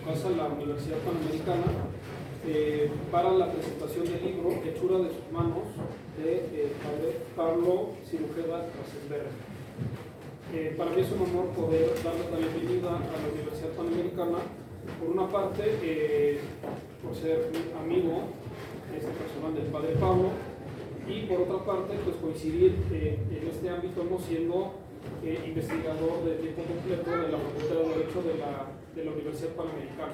casa, la Universidad Panamericana, para la presentación del libro Hechura de sus manos de padre Pablo Cirujeda Rosenberg. Para mí es un honor poder darle la bienvenida a la Universidad Panamericana, por una parte por ser amigo personal del padre Pablo, y por otra parte pues coincidir en este ámbito no siendo investigador de tiempo completo de la Facultad de Derecho de la Universidad Panamericana.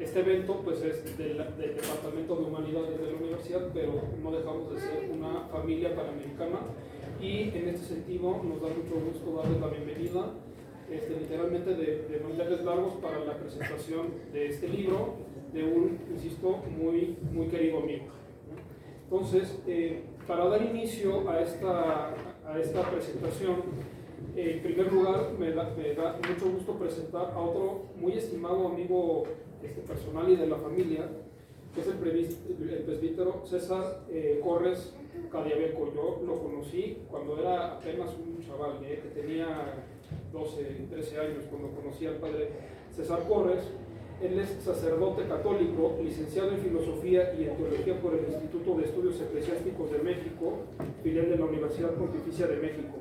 Este evento pues es del Departamento de Humanidades de la universidad, pero no dejamos de ser una familia panamericana, y en este sentido nos da mucho gusto darles la bienvenida, literalmente de mantenerles largos, para la presentación de este libro de un, insisto, muy querido amigo. Entonces, para dar inicio a esta presentación, en primer lugar, me da mucho gusto presentar a otro muy estimado amigo personal y de la familia, que es el presbítero César Corres Cadiabeco. Yo lo conocí cuando era apenas un chaval, que tenía 12, 13 años, cuando conocí al padre César Corres. Él es sacerdote católico, licenciado en Filosofía y en Teología por el Instituto de Estudios Eclesiásticos de México, filial de la Universidad Pontificia de México,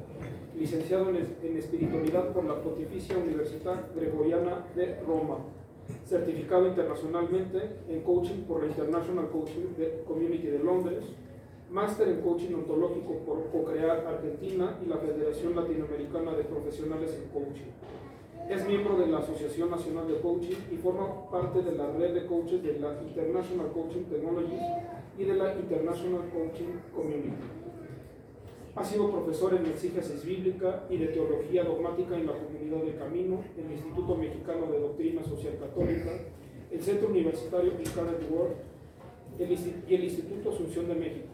licenciado en Espiritualidad por la Pontificia Universidad Gregoriana de Roma, certificado internacionalmente en Coaching por la International Coaching Community de Londres, máster en Coaching Ontológico por CoCrear Argentina y la Federación Latinoamericana de Profesionales en Coaching. Es miembro de la Asociación Nacional de Coaching y forma parte de la red de coaches de la International Coaching Technologies y de la International Coaching Community. Ha sido profesor en exégesis bíblica y de teología dogmática en la Comunidad del Camino, el Instituto Mexicano de Doctrina Social Católica, el Centro Universitario Incarnate Word y el Instituto Asunción de México.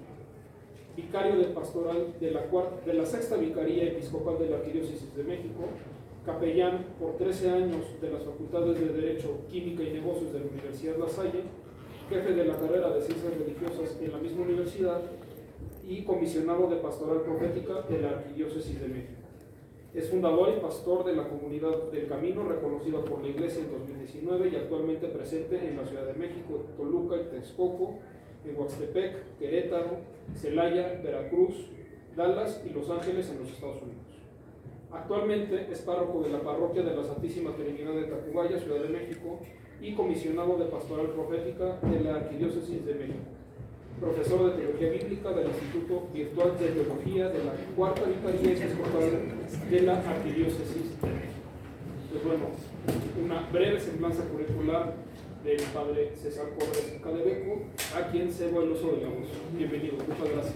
Vicario de pastoral de la Sexta Vicaría Episcopal de la Arquidiócesis de México, capellán por 13 años de las Facultades de Derecho, Química y Negocios de la Universidad La Salle, jefe de la carrera de Ciencias Religiosas en la misma universidad y comisionado de Pastoral Profética de la Arquidiócesis de México. Es fundador y pastor de la Comunidad del Camino, reconocida por la Iglesia en 2019 y actualmente presente en la Ciudad de México, Toluca y Texcoco, en Huastepec, Querétaro, Celaya, Veracruz, Dallas y Los Ángeles en los Estados Unidos. Actualmente es párroco de la Parroquia de la Santísima Trinidad de Tacubaya, Ciudad de México, y comisionado de Pastoral Profética de la Arquidiócesis de México. Profesor de Teología Bíblica del Instituto Virtual de Teología de la Cuarta Vicaría Episcopal de la Arquidiócesis de México. Pues bueno, una breve semblanza curricular del padre César Corres Cadiabeco, a quien cedo el uso de la voz. Bienvenido, muchas gracias.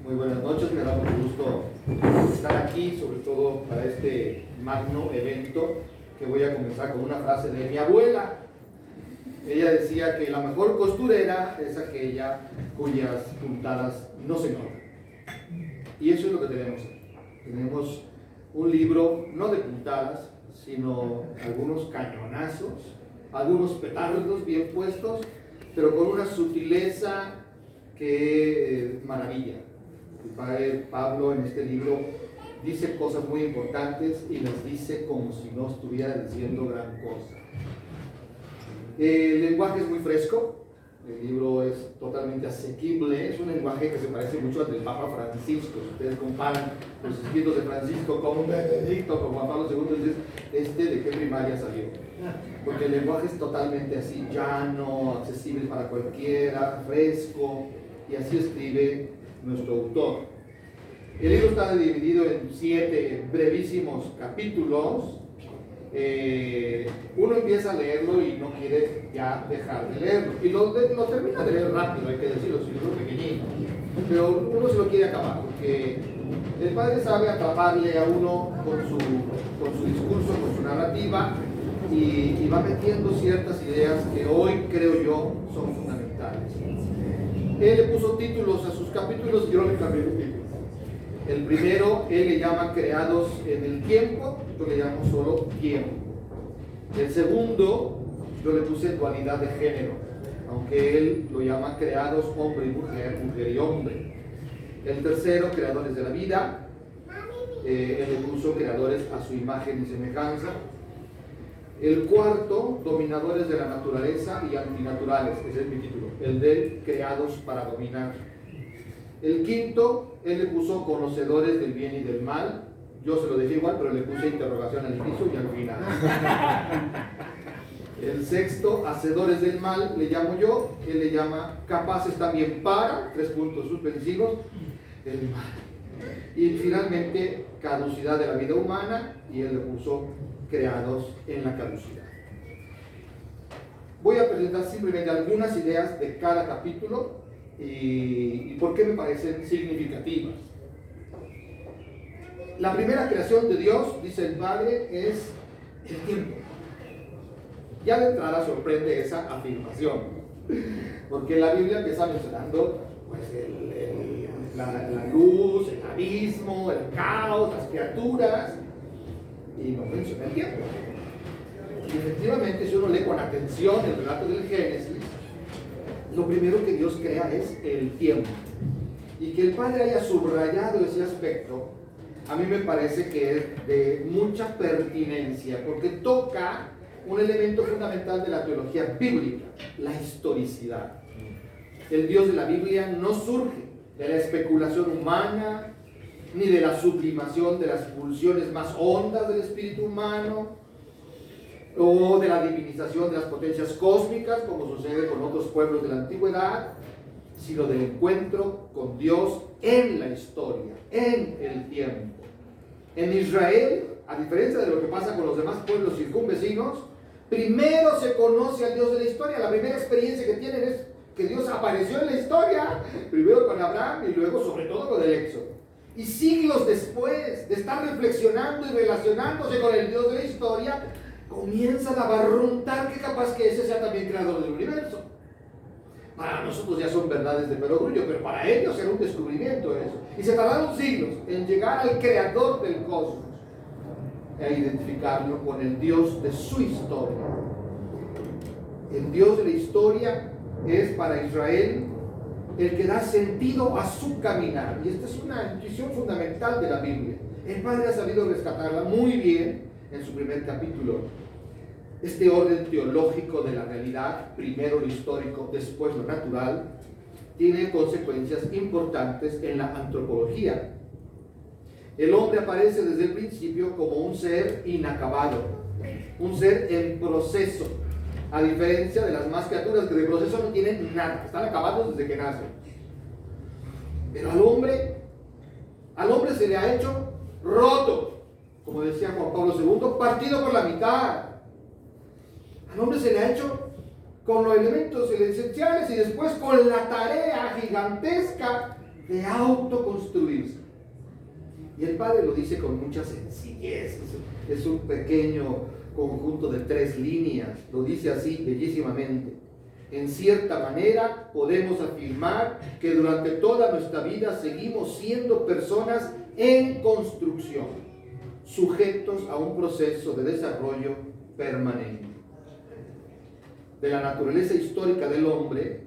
Muy buenas noches, me da mucho gusto estar aquí, sobre todo para este magno evento, que voy a comenzar con una frase de mi abuela. Ella decía que la mejor costurera es aquella cuyas puntadas no se notan. Y eso es lo que tenemos. Tenemos un libro no de puntadas, sino algunos cañonazos, algunos petardos bien puestos, pero con una sutileza que maravilla. El padre Pablo en este libro dice cosas muy importantes y las dice como si no estuviera diciendo gran cosa. El lenguaje es muy fresco, el libro es totalmente asequible, es un lenguaje que se parece mucho al del Papa Francisco. Si ustedes comparan los escritos de Francisco con Benedicto, con Juan Pablo II, dices, ¿de qué primaria salió? Porque el lenguaje es totalmente así, llano, accesible para cualquiera, fresco, y así escribe nuestro autor. El libro está dividido en 7 brevísimos capítulos. Uno empieza a leerlo y no quiere ya dejar de leerlo, y lo termina de leer rápido, hay que decirlo, es un libro pequeñito, pero uno se lo quiere acabar, porque el padre sabe atraparle a uno con su discurso, con su narrativa, y va metiendo ciertas ideas que hoy creo yo son fundamentales. Él le puso títulos a sus capítulos, yo le cambié los títulos. El primero, él le llama Creados en el Tiempo, yo le llamo solo Tiempo. El segundo, yo le puse Dualidad de Género, aunque él lo llama creados hombre y mujer, mujer y hombre. El tercero, creadores de la vida. Él le puso creadores a su imagen y semejanza. El cuarto, dominadores de la naturaleza y antinaturales. Ese es mi título, el de creados para dominar. El quinto, él le puso conocedores del bien y del mal. Yo se lo dejé igual, pero le puse interrogación al inicio y al final. El sexto, hacedores del mal, le llamo yo. Él le llama capaces también para, 3 puntos suspensivos, el mal. Y finalmente, caducidad de la vida humana, y él le puso creados en la caducidad. Voy a presentar simplemente algunas ideas de cada capítulo y por qué me parecen significativas. La primera creación de Dios, dice el Padre, es el tiempo. Ya de entrada sorprende esa afirmación, porque la Biblia empieza mencionando pues, la luz, el abismo, el caos, las criaturas, y no menciona el tiempo. Y efectivamente, si uno lee con atención el relato del Génesis, lo primero que Dios crea es el tiempo. Y que el Padre haya subrayado ese aspecto, a mí me parece que es de mucha pertinencia, porque toca un elemento fundamental de la teología bíblica, la historicidad. El Dios de la Biblia no surge de la especulación humana, ni de la sublimación de las pulsiones más hondas del espíritu humano, o de la divinización de las potencias cósmicas, como sucede con otros pueblos de la antigüedad, sino del encuentro con Dios en la historia, en el tiempo. En Israel, a diferencia de lo que pasa con los demás pueblos circunvecinos, primero se conoce al Dios de la historia. La primera experiencia que tienen es que Dios apareció en la historia, primero con Abraham y luego sobre todo con el Éxodo. Y siglos después de estar reflexionando y relacionándose con el Dios de la historia, comienzan a barruntar que capaz que ese sea también creador del universo. Para nosotros ya son verdades de perogrullo, pero para ellos era un descubrimiento eso. Y se tardaron siglos en llegar al creador del cosmos e identificarlo con el Dios de su historia. El Dios de la historia es para Israel el que da sentido a su caminar. Y esta es una intuición fundamental de la Biblia. El Padre ha sabido rescatarla muy bien en su primer capítulo. Este orden teológico de la realidad, primero lo histórico, después lo natural, tiene consecuencias importantes en la antropología. El hombre aparece desde el principio como un ser inacabado, un ser en proceso, a diferencia de las más criaturas que de proceso no tienen nada, están acabados desde que nacen. Pero al hombre se le ha hecho roto, como decía Juan Pablo II, partido por la mitad. Al hombre se le ha hecho con los elementos esenciales y después con la tarea gigantesca de autoconstruirse. Y el Padre lo dice con mucha sencillez, es un pequeño conjunto de 3 líneas, lo dice así bellísimamente. En cierta manera podemos afirmar que durante toda nuestra vida seguimos siendo personas en construcción, sujetos a un proceso de desarrollo permanente. De la naturaleza histórica del hombre,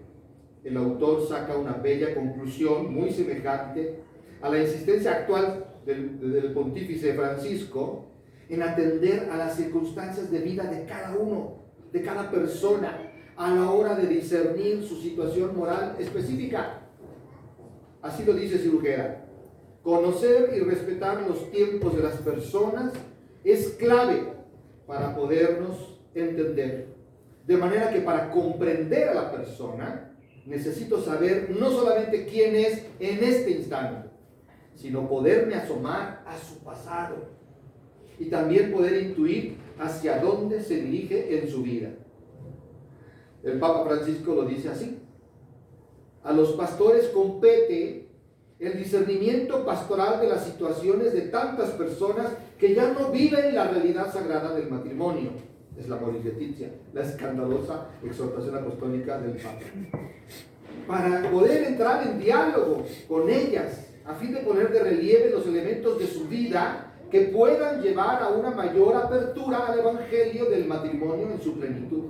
el autor saca una bella conclusión muy semejante a la insistencia actual del pontífice Francisco en atender a las circunstancias de vida de cada uno, de cada persona, a la hora de discernir su situación moral específica. Así lo dice Cirujera. Conocer y respetar los tiempos de las personas es clave para podernos entender. De manera que para comprender a la persona, necesito saber no solamente quién es en este instante, sino poderme asomar a su pasado y también poder intuir hacia dónde se dirige en su vida. El Papa Francisco lo dice así: a los pastores compete el discernimiento pastoral de las situaciones de tantas personas que ya no viven la realidad sagrada del matrimonio. Es la Moris Laetitia, la escandalosa exhortación apostólica del Papa. Para poder entrar en diálogo con ellas, a fin de poner de relieve los elementos de su vida que puedan llevar a una mayor apertura al evangelio del matrimonio en su plenitud.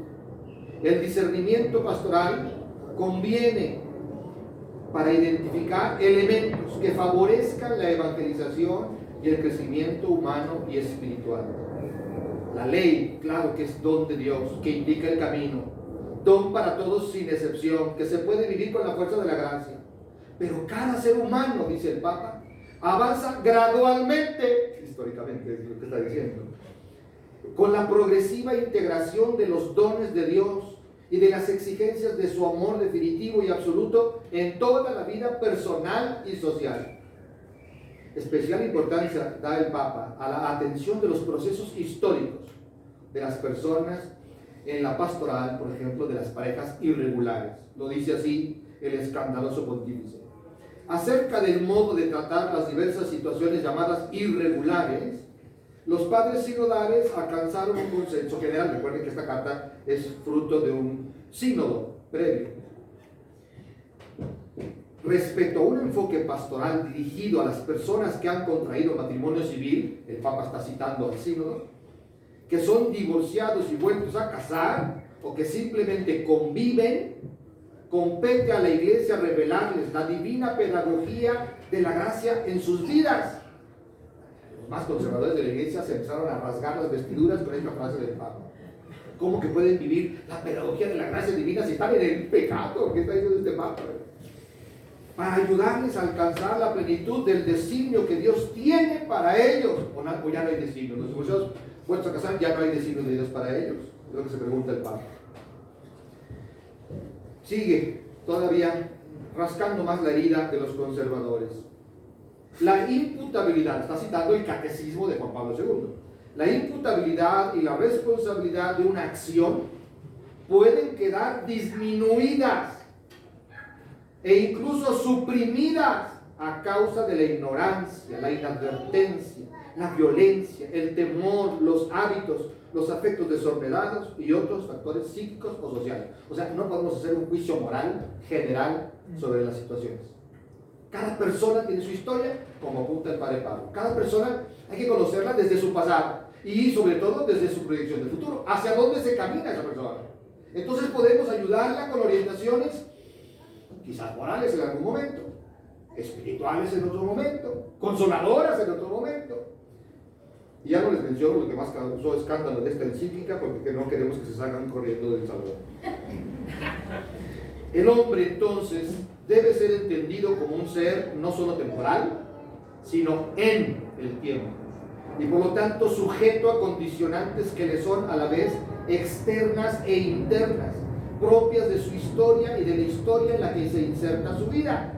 El discernimiento pastoral conviene para identificar elementos que favorezcan la evangelización y el crecimiento humano y espiritual. La ley, claro que es don de Dios, que indica el camino, don para todos sin excepción, que se puede vivir con la fuerza de la gracia. Pero cada ser humano, dice el Papa, avanza gradualmente, históricamente es lo que está diciendo, con la progresiva integración de los dones de Dios y de las exigencias de su amor definitivo y absoluto en toda la vida personal y social. Especial importancia da el Papa a la atención de los procesos históricos de las personas en la pastoral, por ejemplo, de las parejas irregulares. Lo dice así el escandaloso pontífice. Acerca del modo de tratar las diversas situaciones llamadas irregulares, los padres sinodales alcanzaron un consenso general. Recuerden que esta carta es fruto de un sínodo previo. Respecto a un enfoque pastoral dirigido a las personas que han contraído matrimonio civil, el Papa está citando al sínodo, que son divorciados y vueltos a casar, o que simplemente conviven, compete a la Iglesia revelarles la divina pedagogía de la gracia en sus vidas. Los más conservadores de la Iglesia se empezaron a rasgar las vestiduras con esta frase del Papa. ¿Cómo que pueden vivir la pedagogía de la gracia divina si están en el pecado? ¿Qué está diciendo este Papa? Para ayudarles a alcanzar la plenitud del designio que Dios tiene para ellos. O ya no hay designio. Los divorciados vueltos a casar, ya no hay designio de Dios para ellos. Es lo que se pregunta el Papa. Sigue todavía rascando más la herida de los conservadores. La imputabilidad, está citando el catecismo de Juan Pablo II. La imputabilidad y la responsabilidad de una acción pueden quedar disminuidas e incluso suprimidas a causa de la ignorancia, la inadvertencia, la violencia, el temor, los hábitos, los afectos desordenados y otros factores psíquicos o sociales. O sea, no podemos hacer un juicio moral general sobre las situaciones. Cada persona tiene su historia, como apunta el Padre Pablo. Cada persona hay que conocerla desde su pasado y sobre todo desde su proyección de futuro. ¿Hacia dónde se camina esa persona? Entonces podemos ayudarla con orientaciones, quizás morales en algún momento, espirituales en otro momento, consoladoras en otro momento. Y ya no les menciono lo que más causó escándalo de esta encíclica, porque no queremos que se salgan corriendo del salón. El hombre entonces debe ser entendido como un ser no solo temporal, sino en el tiempo, y por lo tanto sujeto a condicionantes que le son a la vez externas e internas, propias de su historia y de la historia en la que se inserta su vida.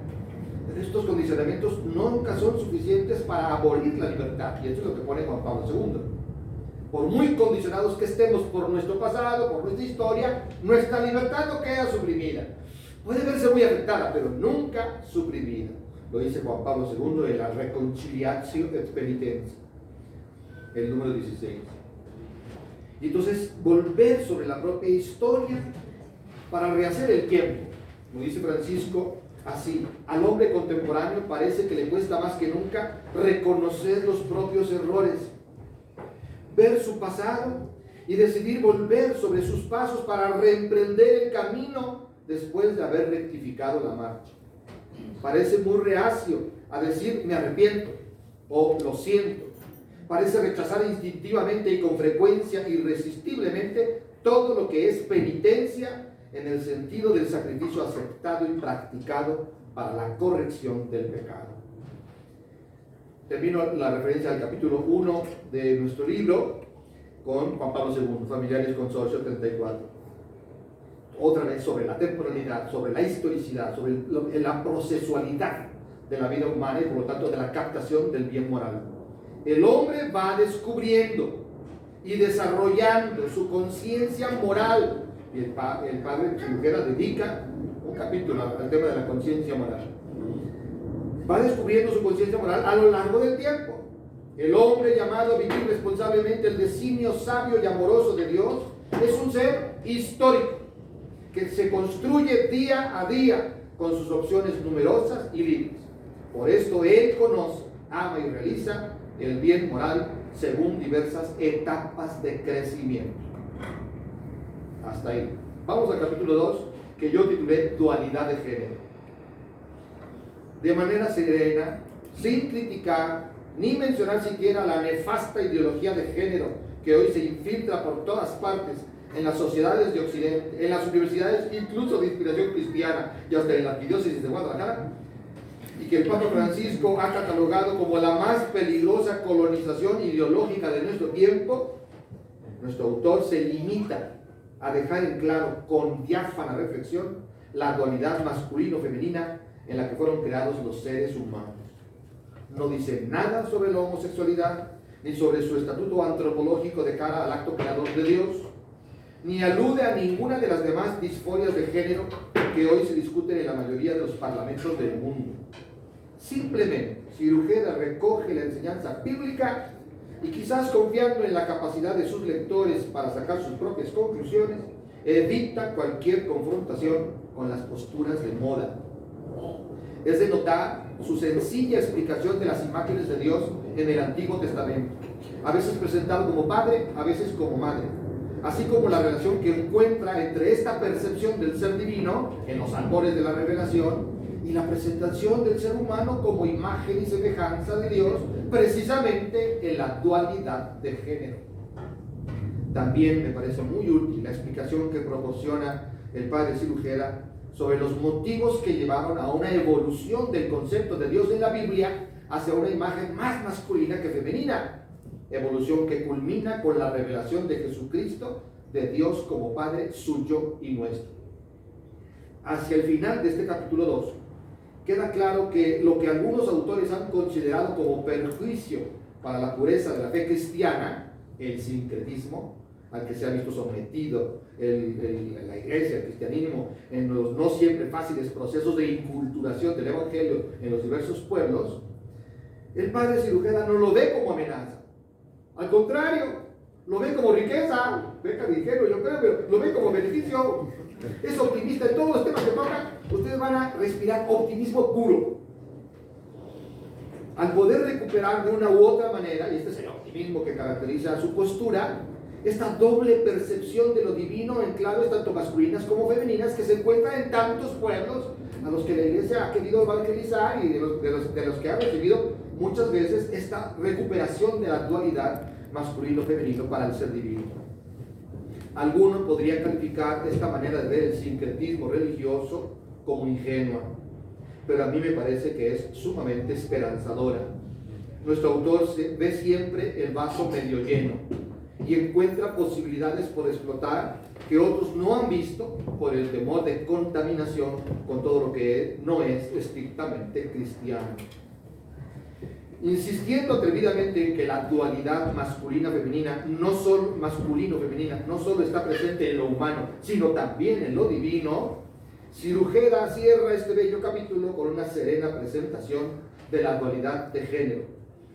Pero estos condicionamientos nunca son suficientes para abolir la libertad, y esto es lo que pone Juan Pablo II. Por muy condicionados que estemos por nuestro pasado, por nuestra historia, nuestra libertad no queda suprimida. Puede verse muy afectada, pero nunca suprimida. Lo dice Juan Pablo II en la Reconciliatio et Penitentia, el número 16. Y entonces volver sobre la propia historia para rehacer el tiempo. Como dice Francisco, así, al hombre contemporáneo parece que le cuesta más que nunca reconocer los propios errores, ver su pasado y decidir volver sobre sus pasos para reemprender el camino después de haber rectificado la marcha. Parece muy reacio a decir me arrepiento o lo siento. Parece rechazar instintivamente y con frecuencia irresistiblemente todo lo que es penitencia en el sentido del sacrificio aceptado y practicado para la corrección del pecado. Termino la referencia al capítulo 1 de nuestro libro con Juan Pablo II, Familiares Consorcio 34. Otra vez sobre la temporalidad, sobre la historicidad, sobre la procesualidad de la vida humana y por lo tanto de la captación del bien moral. El hombre va descubriendo y desarrollando su conciencia moral. Y el padre Cirujera dedica un capítulo al tema de la conciencia moral. Va descubriendo su conciencia moral a lo largo del tiempo. El hombre llamado a vivir responsablemente el designio sabio y amoroso de Dios es un ser histórico que se construye día a día con sus opciones numerosas y libres. Por esto él conoce, ama y realiza el bien moral según diversas etapas de crecimiento. Hasta ahí. Vamos al capítulo 2, que yo titulé Dualidad de Género. De manera serena, sin criticar, ni mencionar siquiera la nefasta ideología de género que hoy se infiltra por todas partes en las sociedades de Occidente, en las universidades, incluso de inspiración cristiana y hasta en la arquidiócesis de Guadalajara, y que el Papa Francisco ha catalogado como la más peligrosa colonización ideológica de nuestro tiempo, nuestro autor se limita a dejar en claro con diáfana reflexión la dualidad masculino-femenina en la que fueron creados los seres humanos. No dice nada sobre la homosexualidad, ni sobre su estatuto antropológico de cara al acto creador de Dios, ni alude a ninguna de las demás disforias de género que hoy se discuten en la mayoría de los parlamentos del mundo. Simplemente, Cirujeda recoge la enseñanza bíblica y, quizás confiando en la capacidad de sus lectores para sacar sus propias conclusiones, evita cualquier confrontación con las posturas de moda. Es de notar su sencilla explicación de las imágenes de Dios en el Antiguo Testamento, a veces presentado como padre, a veces como madre, así como la relación que encuentra entre esta percepción del ser divino en los albores de la revelación y la presentación del ser humano como imagen y semejanza de Dios, precisamente en la dualidad de género. También me parece muy útil la explicación que proporciona el padre Cirujeda sobre los motivos que llevaron a una evolución del concepto de Dios en la Biblia hacia una imagen más masculina que femenina, evolución que culmina con la revelación de Jesucristo, de Dios como Padre suyo y nuestro. Hacia el final de este capítulo 2, queda claro que lo que algunos autores han considerado como perjuicio para la pureza de la fe cristiana, el sincretismo, al que se ha visto sometido la iglesia, el cristianismo, en los no siempre fáciles procesos de inculturación del evangelio en los diversos pueblos, el padre Cirujeda no lo ve como amenaza. Al contrario, lo ve como riqueza, beca de dinero, yo creo, pero lo ve como beneficio. Es optimista en todos los temas que tocan. Ustedes van a respirar optimismo puro. Al poder recuperar de una u otra manera, y este es el optimismo que caracteriza su postura, esta doble percepción de lo divino en claves tanto masculinas como femeninas que se encuentra en tantos pueblos a los que la iglesia ha querido evangelizar y de los que ha recibido muchas veces esta recuperación de la dualidad masculino-femenino para el ser divino. Algunos podrían calificar esta manera de ver el sincretismo religioso como ingenua, pero a mí me parece que es sumamente esperanzadora. Nuestro autor ve siempre el vaso medio lleno y encuentra posibilidades por explotar que otros no han visto por el temor de contaminación con todo lo que no es estrictamente cristiano. Insistiendo atrevidamente en que la dualidad masculino-femenina no solo está presente en lo humano, sino también en lo divino, Cirujeda cierra este bello capítulo con una serena presentación de la dualidad de género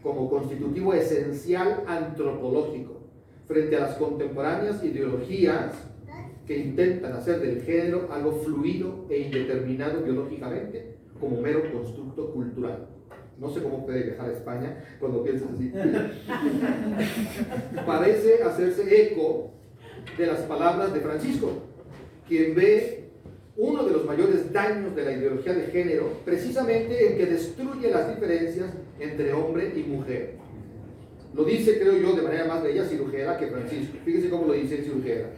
como constitutivo esencial antropológico frente a las contemporáneas ideologías que intentan hacer del género algo fluido e indeterminado biológicamente como mero constructo cultural. No sé cómo puede viajar a España cuando piensas así. Parece hacerse eco de las palabras de Francisco, quien ve uno de los mayores daños de la ideología de género precisamente en que destruye las diferencias entre hombre y mujer. Lo dice, creo yo, de manera más bella Cirujeda que Francisco. Fíjense cómo lo dice Cirujeda.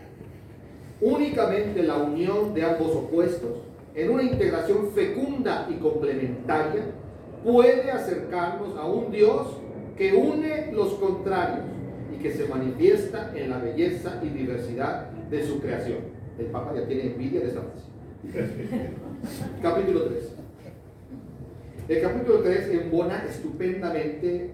Únicamente la unión de ambos opuestos en una integración fecunda y complementaria puede acercarnos a un Dios que une los contrarios y que se manifiesta en la belleza y diversidad de su creación. El Papa ya tiene envidia de esta frase. Capítulo 3. El capítulo 3 embona estupendamente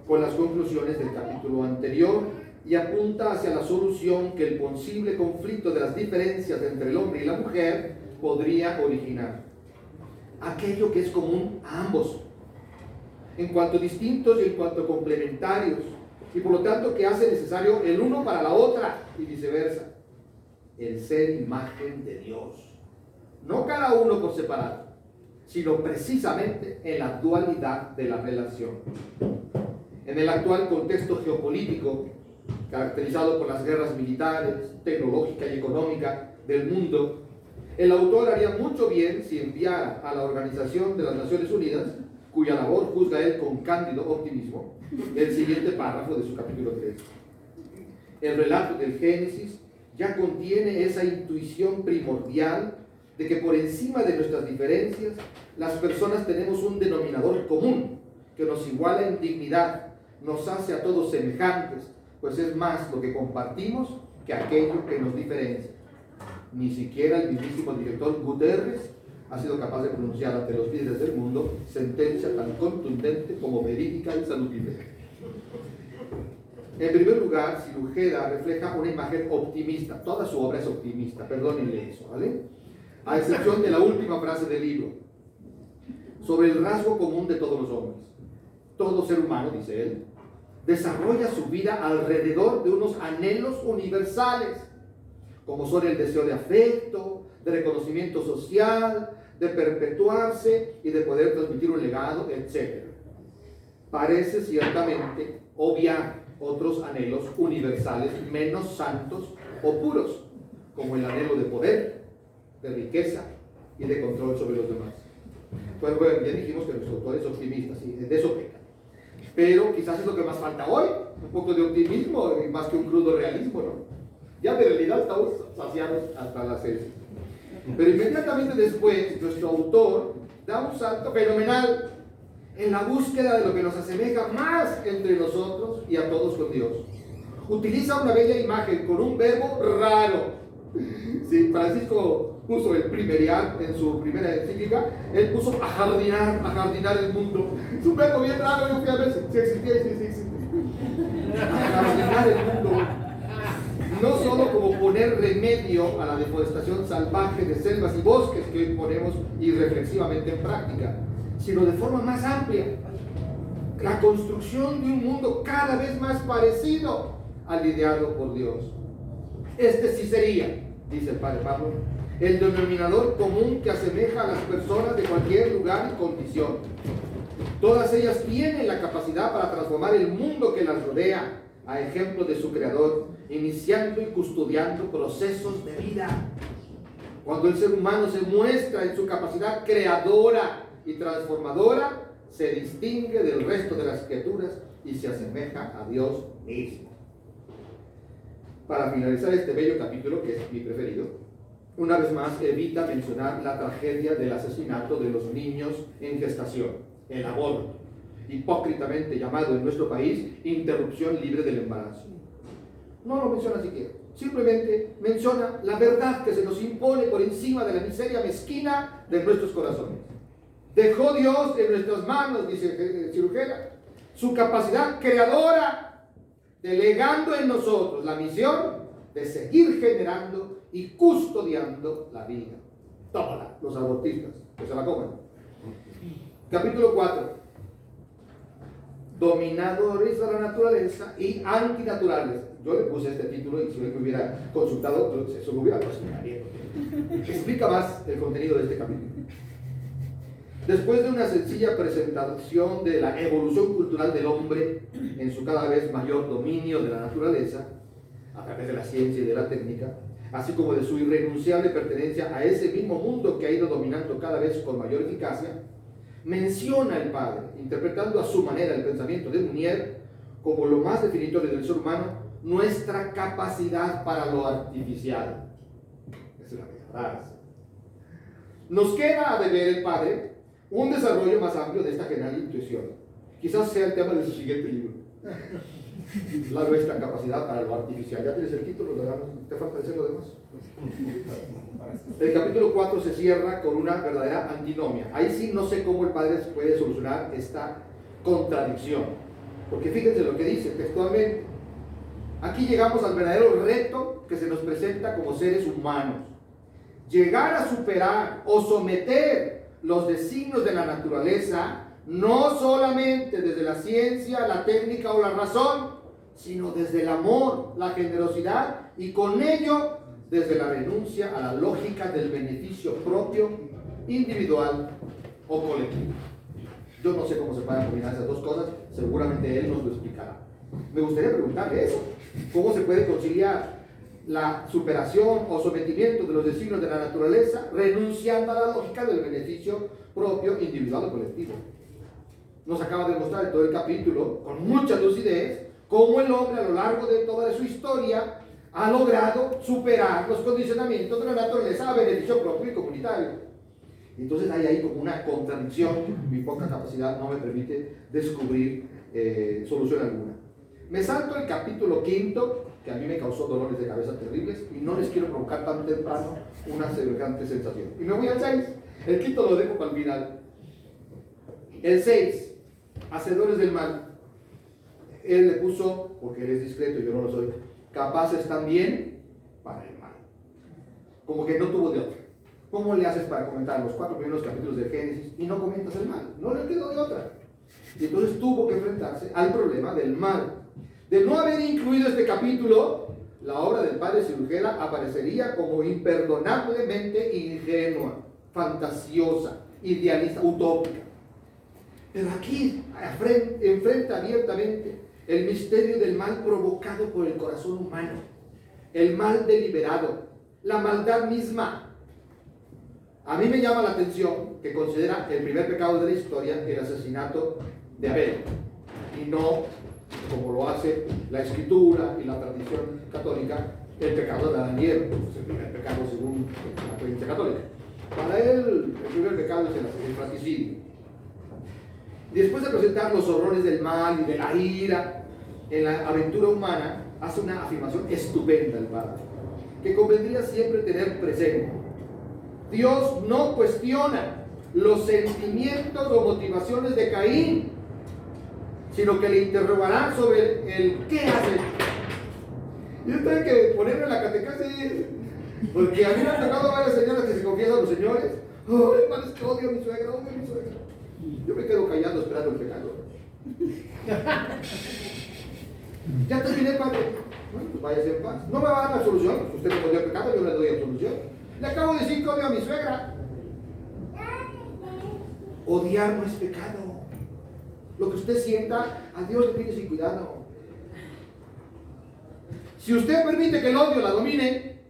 con las conclusiones del capítulo anterior y apunta hacia la solución que el posible conflicto de las diferencias entre el hombre y la mujer podría originar. Aquello que es común a ambos, en cuanto distintos y en cuanto complementarios, y por lo tanto que hace necesario el uno para la otra y viceversa, el ser imagen de Dios. No cada uno por separado, sino precisamente en la dualidad de la relación. En el actual contexto geopolítico, caracterizado por las guerras militares, tecnológica y económica del mundo, el autor haría mucho bien si enviara a la Organización de las Naciones Unidas, cuya labor juzga él con cándido optimismo, el siguiente párrafo de su capítulo 3. El relato del Génesis ya contiene esa intuición primordial de que por encima de nuestras diferencias, las personas tenemos un denominador común que nos iguala en dignidad, nos hace a todos semejantes, pues es más lo que compartimos que aquello que nos diferencia. Ni siquiera el mismísimo director Guterres ha sido capaz de pronunciar ante los líderes del mundo sentencia tan contundente como verídica y saludable. En primer lugar, Silujeda refleja una imagen optimista. Toda su obra es optimista, perdónenle eso, ¿vale? A excepción de la última frase del libro, sobre el rasgo común de todos los hombres. Todo ser humano, dice él, desarrolla su vida alrededor de unos anhelos universales, como son el deseo de afecto, de reconocimiento social, de perpetuarse y de poder transmitir un legado, etc. Parece ciertamente obviar otros anhelos universales menos santos o puros, como el anhelo de poder, de riqueza y de control sobre los demás. Pues bueno, ya dijimos que nuestro autor es optimista, sí, de eso peca. Pero quizás es lo que más falta hoy, un poco de optimismo, más que un crudo realismo, ¿no? Ya de realidad estamos saciados hasta las heces. Pero inmediatamente después, nuestro autor da un salto fenomenal en la búsqueda de lo que nos asemeja más entre nosotros y a todos con Dios. Utiliza una bella imagen con un verbo raro. Sí, Francisco puso el primeriar en su primera encíclica, él puso ajardinar el mundo. Es un verbo bien raro, yo fui a ver si existía y sí existe. Ajardinar el mundo. No solo como poner remedio a la deforestación salvaje de selvas y bosques que hoy ponemos irreflexivamente en práctica, sino de forma más amplia, la construcción de un mundo cada vez más parecido al ideado por Dios. Este sí sería, dice el padre Pablo, el denominador común que asemeja a las personas de cualquier lugar y condición. Todas ellas tienen la capacidad para transformar el mundo que las rodea, a ejemplo de su creador, iniciando y custodiando procesos de vida. Cuando el ser humano se muestra en su capacidad creadora y transformadora, se distingue del resto de las criaturas y se asemeja a Dios mismo. Para finalizar este bello capítulo, que es mi preferido, una vez más evita mencionar la tragedia del asesinato de los niños en gestación, el aborto, hipócritamente llamado en nuestro país interrupción libre del embarazo. No lo menciona siquiera, simplemente menciona la verdad que se nos impone por encima de la miseria mezquina de nuestros corazones. Dejó Dios en nuestras manos, dice Silujeda, su capacidad creadora, delegando en nosotros la misión de seguir generando y custodiando la vida. Tómala, los abortistas, que se la coman. Capítulo 4. Dominadores de la naturaleza y antinaturales. Yo le puse este título y si me hubiera consultado, eso lo hubiera considerado. Explica más el contenido de este capítulo. Después de una sencilla presentación de la evolución cultural del hombre en su cada vez mayor dominio de la naturaleza, a través de la ciencia y de la técnica, así como de su irrenunciable pertenencia a ese mismo mundo que ha ido dominando cada vez con mayor eficacia, menciona el padre, interpretando a su manera el pensamiento de Munier como lo más definitorio del ser humano, nuestra capacidad para lo artificial. Es la frase. Nos queda a deber el padre un desarrollo más amplio de esta general intuición. Quizás sea el tema de su siguiente libro. La nuestra capacidad para lo artificial. Ya tienes el título, ¿te falta decir lo demás? El capítulo 4 se cierra con una verdadera antinomia. Ahí sí no sé cómo el padre puede solucionar esta contradicción. Porque fíjense lo que dice textualmente. Aquí llegamos al verdadero reto que se nos presenta como seres humanos. Llegar a superar o someter los designios de la naturaleza, no solamente desde la ciencia, la técnica o la razón, sino desde el amor, la generosidad y con ello desde la renuncia a la lógica del beneficio propio, individual o colectivo. Yo no sé cómo se pueden combinar esas dos cosas, seguramente él nos lo explicará. Me gustaría preguntarle eso, ¿cómo se puede conciliar la superación o sometimiento de los designios de la naturaleza, renunciando a la lógica del beneficio propio, individual o colectivo. Nos acaba de mostrar en todo el capítulo, con mucha lucidez, cómo el hombre a lo largo de toda su historia ha logrado superar los condicionamientos de la naturaleza a beneficio propio y comunitario. Entonces hay ahí como una contradicción. Mi poca capacidad no me permite descubrir solución alguna. Me salto el capítulo 5, que a mí me causó dolores de cabeza terribles, y no les quiero provocar tan temprano una semejante sensación. Y me voy al 6. El 5 lo dejo para el final. El 6, hacedores del mal. Él le puso, porque él es discreto y yo no lo soy, capaces también para el mal. Como que no tuvo de otra. ¿Cómo le haces para comentar los 4 primeros capítulos de Génesis y no comentas el mal? No le quedó de otra. Y entonces tuvo que enfrentarse al problema del mal. De no haber incluido este capítulo, la obra del padre Cirujela aparecería como imperdonablemente ingenua, fantasiosa, idealista, utópica. Pero aquí enfrenta abiertamente el misterio del mal provocado por el corazón humano, el mal deliberado, la maldad misma. A mí me llama la atención que considera el primer pecado de la historia el asesinato de Abel, y no, como lo hace la escritura y la tradición católica, el pecado de Adán y Eva, pues el primer pecado según la creencia católica. Para él, el primer pecado es el fratricidio. Después de presentar los horrores del mal y de la ira en la aventura humana, hace una afirmación estupenda el padre, que convendría siempre tener presente. Dios no cuestiona los sentimientos o motivaciones de Caín, sino que le interrogará sobre el qué hace. Yo tengo que ponerme en la catequesis, porque a mí me han tocado varias señoras que se confiesan a los señores. Oh, hermanos, que odio a mi suegra, odio a mi suegra. Yo me quedo callado esperando el pecado. Ya terminé, padre. Bueno, pues váyase en paz. No me va a dar la solución. Usted me dio el pecado, yo le doy la solución. Le acabo de decir que odio a mi suegra. Odiar no es pecado. Lo que usted sienta, a Dios le pide sin cuidado. Si usted permite que el odio la domine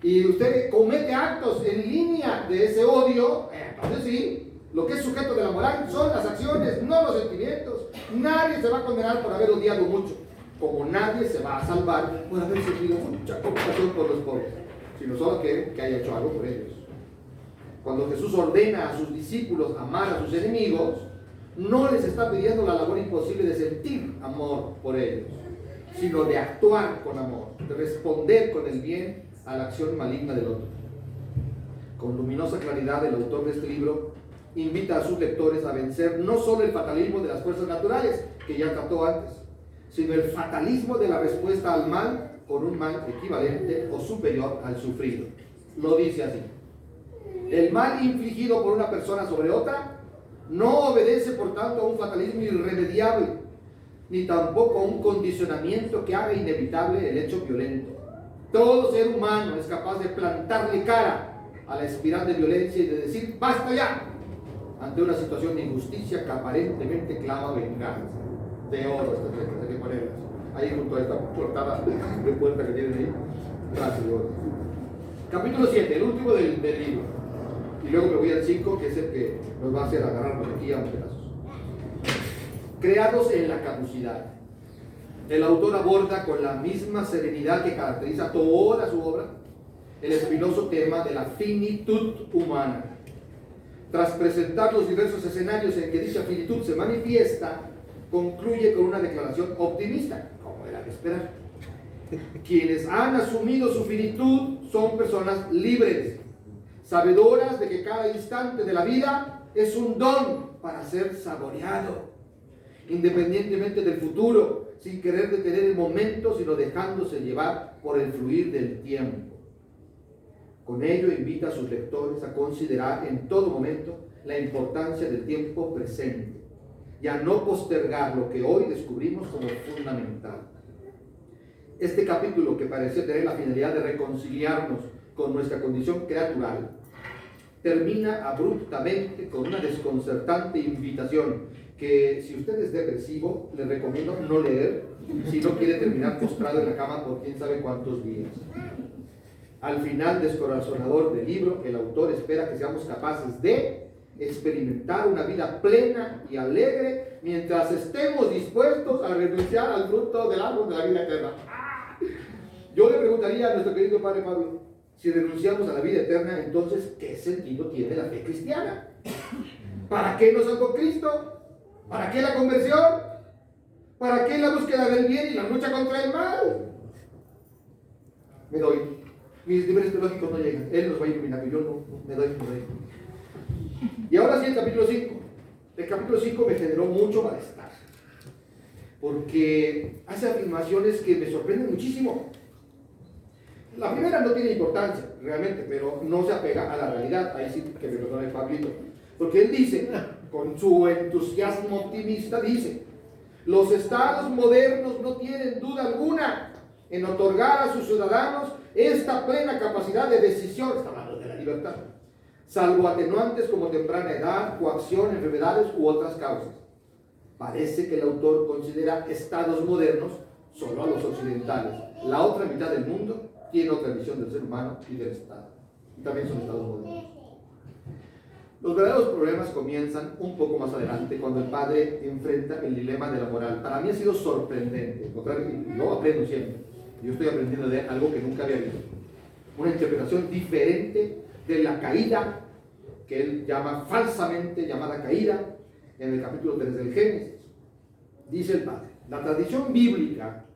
y usted comete actos en línea de ese odio, entonces sí, lo que es sujeto de la moral son las acciones, no los sentimientos. Nadie se va a condenar por haber odiado mucho, como nadie se va a salvar por haber sentido mucha compasión por los pobres, sino solo que haya hecho algo por ellos. Cuando Jesús ordena a sus discípulos amar a sus enemigos, no les está pidiendo la labor imposible de sentir amor por ellos, sino de actuar con amor, de responder con el bien a la acción maligna del otro. Con luminosa claridad, el autor de este libro invita a sus lectores a vencer no solo el fatalismo de las fuerzas naturales, que ya trató antes, sino el fatalismo de la respuesta al mal por un mal equivalente o superior al sufrido. Lo dice así: el mal infligido por una persona sobre otra no obedece, por tanto, a un fatalismo irremediable, ni tampoco a un condicionamiento que haga inevitable el hecho violento. Todo ser humano es capaz de plantarle cara a la espiral de violencia y de decir ¡basta ya!, ante una situación de injusticia que aparentemente clama venganza. De oro estas letras, hay que ponerlas ahí junto a esta portada de puerta que tienen ahí. Gracias, Dios. Capítulo 7, el último del libro. Y luego me voy al 5, que es el que nos va a hacer agarrar por aquí a un pedazos. Creados en la caducidad. El autor aborda con la misma serenidad que caracteriza toda su obra el espinoso tema de la finitud humana. Tras presentar los diversos escenarios en que dicha finitud se manifiesta, concluye con una declaración optimista, como era de esperar. Quienes han asumido su finitud son personas libres, sabedoras de que cada instante de la vida es un don para ser saboreado, independientemente del futuro, sin querer detener el momento, sino dejándose llevar por el fluir del tiempo. Con ello invita a sus lectores a considerar en todo momento la importancia del tiempo presente y a no postergar lo que hoy descubrimos como fundamental. Este capítulo, que parecía tener la finalidad de reconciliarnos con nuestra condición creatural, termina abruptamente con una desconcertante invitación que, si usted es depresivo, le recomiendo no leer si no quiere terminar postrado en la cama por quién sabe cuántos días. Al final descorazonador del libro, el autor espera que seamos capaces de experimentar una vida plena y alegre mientras estemos dispuestos a renunciar al fruto del árbol de la vida eterna. Yo le preguntaría a nuestro querido Padre Pablo, si renunciamos a la vida eterna, entonces, ¿qué sentido tiene la fe cristiana? ¿Para qué nos salvó Cristo? ¿Para qué la conversión? ¿Para qué la búsqueda del bien y la lucha contra el mal? Me doy. Mis niveles teológicos no llegan. Él nos va a iluminar, yo no me doy. Y ahora sí, el capítulo 5. El capítulo 5 me generó mucho malestar, porque hace afirmaciones que me sorprenden muchísimo. La primera no tiene importancia, realmente, pero no se apega a la realidad. Ahí sí que me perdone Pablito. Porque él dice, con su entusiasmo optimista, dice: los estados modernos no tienen duda alguna en otorgar a sus ciudadanos esta plena capacidad de decisión, está hablando de la libertad, salvo atenuantes como temprana edad, coacción, enfermedades u otras causas. Parece que el autor considera estados modernos solo a los occidentales. La otra mitad del mundo tiene otra visión del ser humano y del Estado. Y también son estados modernos. Los verdaderos problemas comienzan un poco más adelante, cuando el padre enfrenta el dilema de la moral. Para mí ha sido sorprendente. Yo aprendo siempre. Yo estoy aprendiendo de algo que nunca había visto. Una interpretación diferente de la caída, que él llama falsamente llamada caída, en el capítulo 3 del Génesis. Dice el padre: la tradición bíblica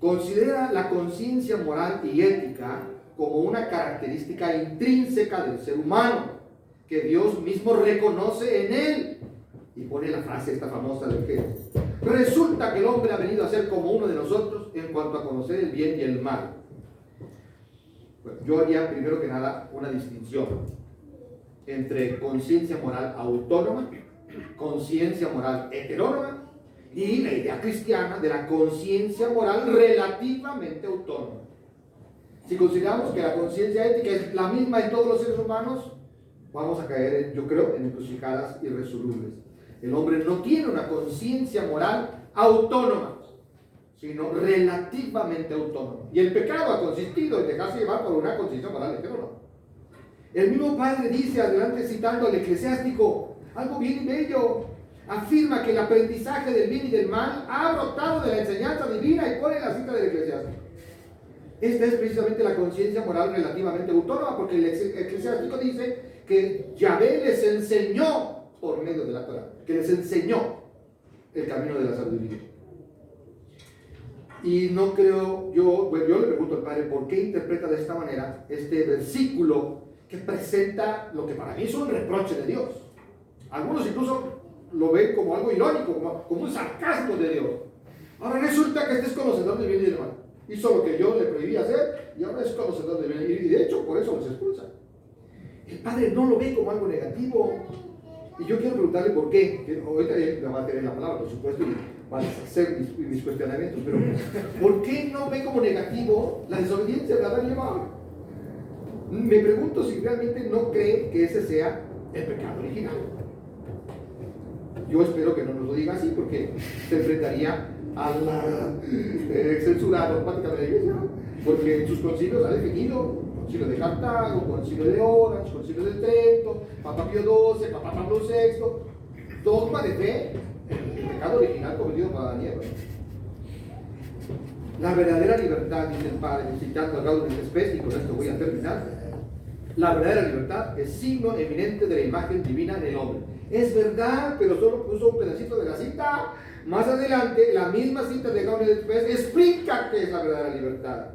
considera la conciencia moral y ética como una característica intrínseca del ser humano, que Dios mismo reconoce en él. Y pone la frase esta famosa de que resulta que el hombre ha venido a ser como uno de nosotros en cuanto a conocer el bien y el mal. Bueno, yo haría primero que nada una distinción entre conciencia moral autónoma, conciencia moral heterónoma, y la idea cristiana de la conciencia moral relativamente autónoma. Si consideramos que la conciencia ética es la misma en todos los seres humanos, vamos a caer, yo creo, en encrucijadas irresolubles. El hombre no tiene una conciencia moral autónoma, sino relativamente autónoma. Y el pecado ha consistido en dejarse llevar por una conciencia moral heterónoma. El mismo padre dice, adelante citando al eclesiástico, algo bien bello. Afirma que el aprendizaje del bien y del mal ha brotado de la enseñanza divina, y pone la cita del eclesiástico. Esta es precisamente la conciencia moral relativamente autónoma, porque el eclesiástico dice que Yahvé les enseñó por medio de la Torah, que les enseñó el camino de la sabiduría. Y no creo, yo le pregunto al padre, ¿por qué interpreta de esta manera este versículo que presenta lo que para mí es un reproche de Dios? Algunos incluso lo ven como algo irónico, como un sarcasmo de Dios. Ahora resulta que este es conocedor del bien y del mal. Hizo lo que yo le prohibí hacer y ahora es conocedor del bien. Y de hecho, por eso los expulsa. El padre no lo ve como algo negativo. Y yo quiero preguntarle por qué. Ahorita me va a tener la palabra, por supuesto, y van a hacer mis cuestionamientos. Pero ¿por qué no ve como negativo la desobediencia de Adán y Eva? Me pregunto si realmente no cree que ese sea el pecado original. Yo espero que no nos lo diga así, porque se enfrentaría a la censura dogmática de la Iglesia, porque en sus concilios ha definido: concilio de Cartago, concilio de Orange, concilio de Trento, Papa Pío XII, Papa Pablo VI, dogma de fe, el pecado original cometido por Adán y Eva. La verdadera libertad, dice el padre, citando a Gaudium et Spes, y con esto voy a terminar, la verdadera libertad es signo eminente de la imagen divina en el hombre. Es verdad, pero solo puso un pedacito de la cita. Más adelante, la misma cita de Gaudium et Spes explica qué es la verdadera libertad.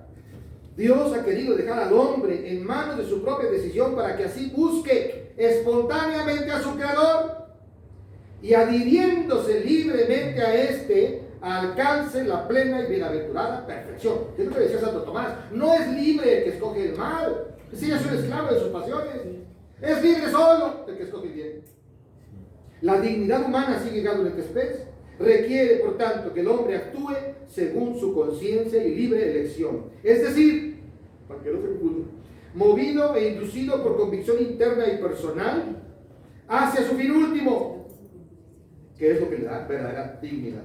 Dios ha querido dejar al hombre en manos de su propia decisión para que así busque espontáneamente a su Creador y, adhiriéndose libremente a éste, alcance la plena y bienaventurada perfección. ¿Qué es lo que decía Santo Tomás? No es libre el que escoge el mal, si es un esclavo de sus pasiones. Es libre solo el que escoge el bien. La dignidad humana, sigue Gaudium et Spes, requiere, por tanto, que el hombre actúe según su conciencia y libre elección. Es decir, para que no se confundan, movido e inducido por convicción interna y personal hacia su fin último, que es lo que le da verdadera dignidad.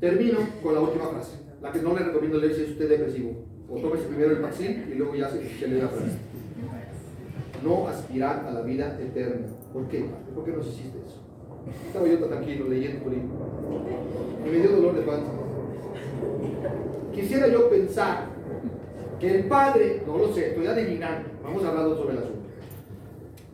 Termino con la última frase, la que no le recomiendo leer si es usted depresivo. O tómese primero el vaccín y luego ya se lee la frase. No aspirar a la vida eterna. ¿Por qué? ¿Por qué nos hiciste eso? Estaba yo tan tranquilo leyendo tu libro y me dio dolor de panza. Quisiera yo pensar que el Padre, no lo sé, estoy adivinando, vamos hablando sobre el asunto,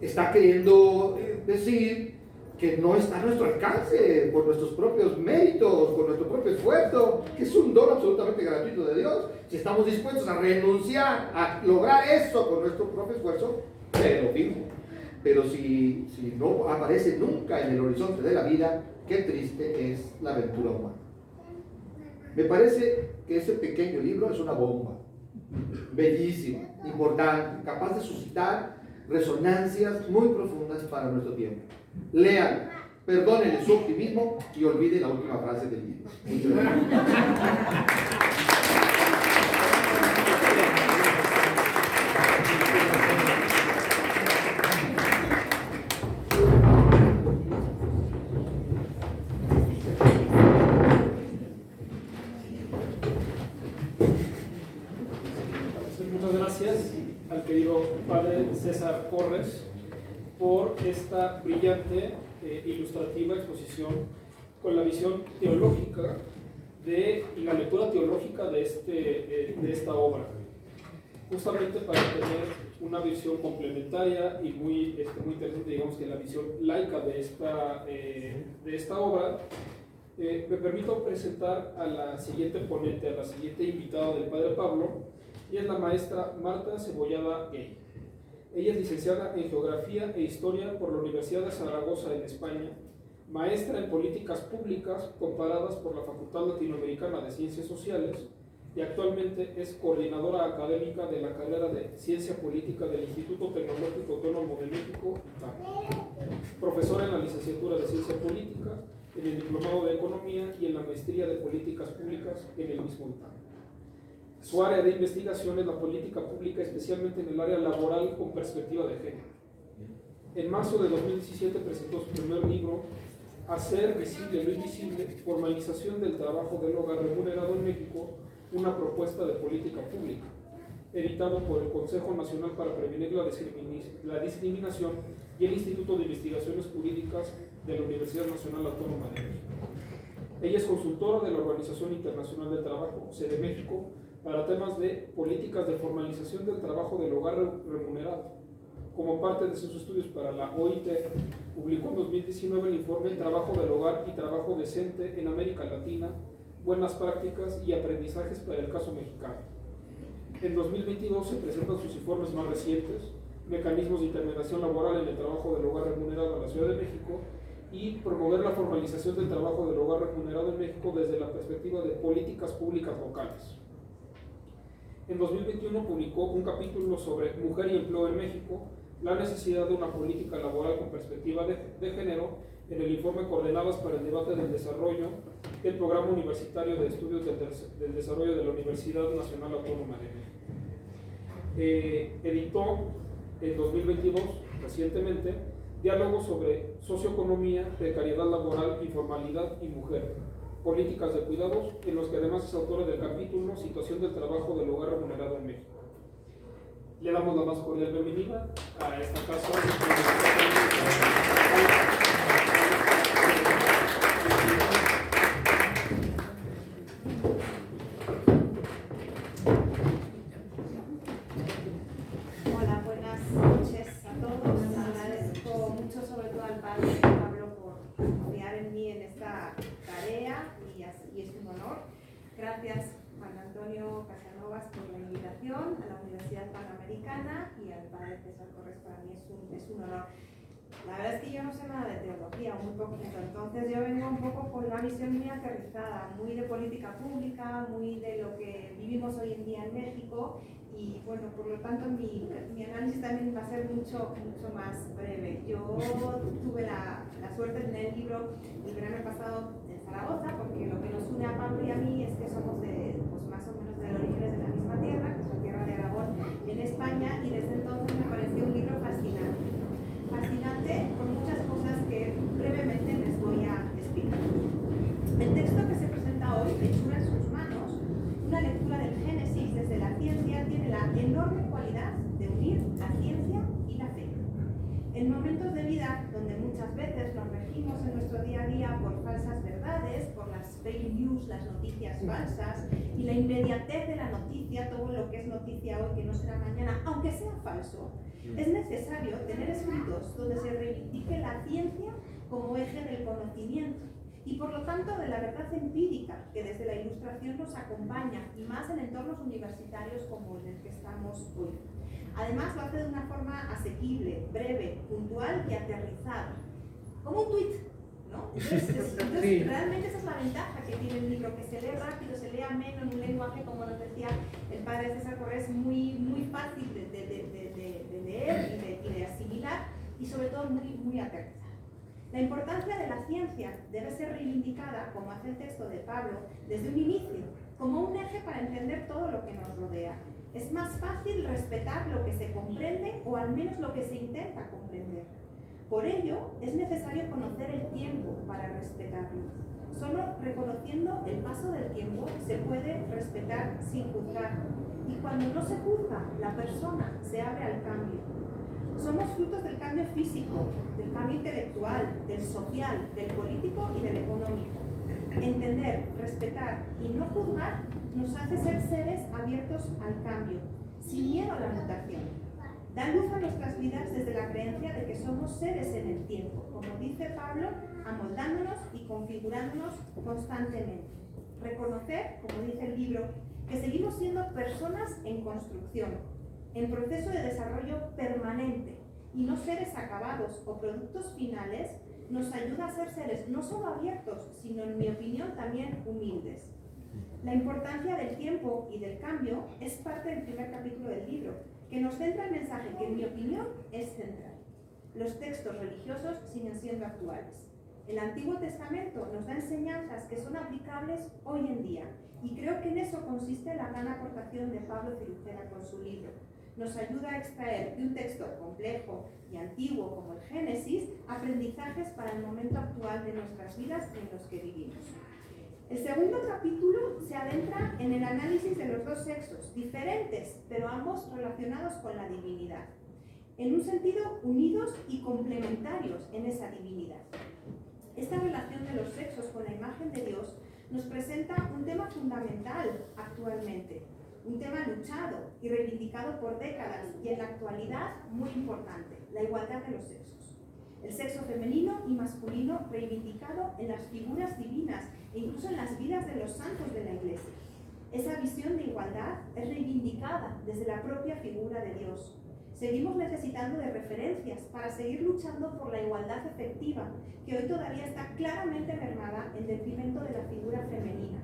está queriendo decir que no está a nuestro alcance por nuestros propios méritos, por nuestro propio esfuerzo, que es un don absolutamente gratuito de Dios. Si estamos dispuestos a renunciar a lograr eso con nuestro propio esfuerzo, lo firmo. Pero si no aparece nunca en el horizonte de la vida, qué triste es la aventura humana. Me parece que ese pequeño libro es una bomba, bellísima, importante, capaz de suscitar resonancias muy profundas para nuestro tiempo. Léanlo, perdónenle su optimismo y olviden la última frase del libro. Muchas gracias. Muchas gracias al querido padre César Porres por esta brillante, ilustrativa exposición con la visión teológica y la lectura teológica de esta obra, justamente para tener una visión complementaria y muy interesante, digamos, que la visión laica de esta obra. Me permito presentar a la siguiente ponente, a la siguiente invitada del padre Pablo, y es la maestra Marta Cebollada Gay. Ella es licenciada en Geografía e Historia por la Universidad de Zaragoza en España, maestra en Políticas Públicas comparadas por la Facultad Latinoamericana de Ciencias Sociales y actualmente es coordinadora académica de la carrera de Ciencia Política del Instituto Tecnológico Autónomo de México, profesora en la licenciatura de Ciencia Política, en el Diplomado de Economía y en la Maestría de Políticas Públicas en el mismo ITAM. Su área de investigación es la política pública, especialmente en el área laboral con perspectiva de género. En marzo de 2017 presentó su primer libro, Hacer visible lo invisible, formalización del trabajo del hogar remunerado en México, una propuesta de política pública, editado por el Consejo Nacional para Prevenir la Discriminación y el Instituto de Investigaciones Jurídicas de la Universidad Nacional Autónoma de México. Ella es consultora de la Organización Internacional del Trabajo, sede México, para temas de políticas de formalización del trabajo del hogar remunerado. Como parte de sus estudios para la OIT, publicó en 2019 el informe Trabajo del Hogar y Trabajo Decente en América Latina, Buenas Prácticas y Aprendizajes para el Caso Mexicano. En 2022 se presentan sus informes más recientes, Mecanismos de Intermediación Laboral en el Trabajo del Hogar Remunerado en la Ciudad de México y Promover la formalización del trabajo del hogar remunerado en México desde la perspectiva de políticas públicas locales. En 2021 publicó un capítulo sobre Mujer y Empleo en México, la necesidad de una política laboral con perspectiva de género en el informe Coordenadas para el Debate del Desarrollo del Programa Universitario de Estudios del Desarrollo de la Universidad Nacional Autónoma de México. Editó en 2022, recientemente, Diálogos sobre socioeconomía, precariedad laboral, informalidad y mujer, políticas de cuidados, en los que además es autora del capítulo Situación del trabajo del hogar remunerado en México. Le damos la más cordial bienvenida a esta casa. Hola, buenas noches a todos. Agradezco mucho, sobre todo al padre Pablo, por confiar en mí en esta tarea y es un honor. Gracias, Juan Antonio Casanovas, por la invitación a la Universidad Panamericana y al padre César Porres. Para mí es un honor. La verdad es que yo no sé nada de teología, muy poquito, entonces yo vengo un poco con una visión muy aterrizada, muy de política pública, muy de lo que vivimos hoy en día en México y bueno, por lo tanto mi análisis también va a ser mucho más breve. Yo tuve la suerte de tener el libro el verano pasado en Zaragoza, porque lo que nos une a Pablo y a mí es que somos de, pues más o menos de orígenes de la misma tierra, que es la tierra de Aragón en España, y desde entonces me pareció un libro fascinante. Fascinante por muchas cosas que brevemente les voy a explicar. El texto que se presenta hoy, Hechura en sus manos, una lectura del Génesis desde la ciencia, tiene la enorme cualidad de unir la ciencia y la fe. En momentos de vida donde muchas veces nos regimos en nuestro día a día por falsas verdades, por las fake news, las noticias falsas y la inmediatez de la noticia, todo lo que es noticia hoy que no será mañana, aunque sea falso, es necesario tener escritos donde se reivindique la ciencia como eje del conocimiento y por lo tanto de la verdad empírica que desde la Ilustración nos acompaña y más en entornos universitarios como en el que estamos hoy. Además lo hace de una forma asequible, breve, puntual y aterrizada, como un tuit, ¿no? Entonces, realmente esa es la ventaja que tiene el libro, que se lee rápido, se lee ameno en un lenguaje, como nos decía el padre César Corrés, muy fácil de leer y de asimilar y sobre todo muy aterrizado. La importancia de la ciencia debe ser reivindicada, como hace el texto de Pablo, desde un inicio, como un eje para entender todo lo que nos rodea. Es más fácil respetar lo que se comprende o al menos lo que se intenta comprender. Por ello, es necesario conocer el tiempo para respetarlo. Solo reconociendo el paso del tiempo se puede respetar sin juzgar. Y cuando no se juzga, la persona se abre al cambio. Somos frutos del cambio físico, del cambio intelectual, del social, del político y del económico. Entender, respetar y no juzgar nos hace ser seres abiertos al cambio, sin miedo a la mutación. Da luz a nuestras vidas desde la creencia de que somos seres en el tiempo, como dice Pablo, amoldándonos y configurándonos constantemente. Reconocer, como dice el libro, que seguimos siendo personas en construcción, en proceso de desarrollo permanente y no seres acabados o productos finales, nos ayuda a ser seres no solo abiertos, sino, en mi opinión, también humildes. La importancia del tiempo y del cambio es parte del primer capítulo del libro, que nos centra el mensaje que, en mi opinión, es central. Los textos religiosos siguen siendo actuales. El Antiguo Testamento nos da enseñanzas que son aplicables hoy en día, y creo que en eso consiste la gran aportación de Pablo Cirujeda con su libro. Nos ayuda a extraer de un texto complejo y antiguo como el Génesis aprendizajes para el momento actual de nuestras vidas en los que vivimos. El segundo capítulo se adentra en el análisis de los dos sexos, diferentes, pero ambos relacionados con la divinidad, en un sentido unidos y complementarios en esa divinidad. Esta relación de los sexos con la imagen de Dios nos presenta un tema fundamental actualmente, un tema luchado y reivindicado por décadas y en la actualidad muy importante, la igualdad de los sexos. El sexo femenino y masculino reivindicado en las figuras divinas e incluso en las vidas de los santos de la Iglesia. Esa visión de igualdad es reivindicada desde la propia figura de Dios. Seguimos necesitando de referencias para seguir luchando por la igualdad efectiva, que hoy todavía está claramente mermada en detrimento de la figura femenina.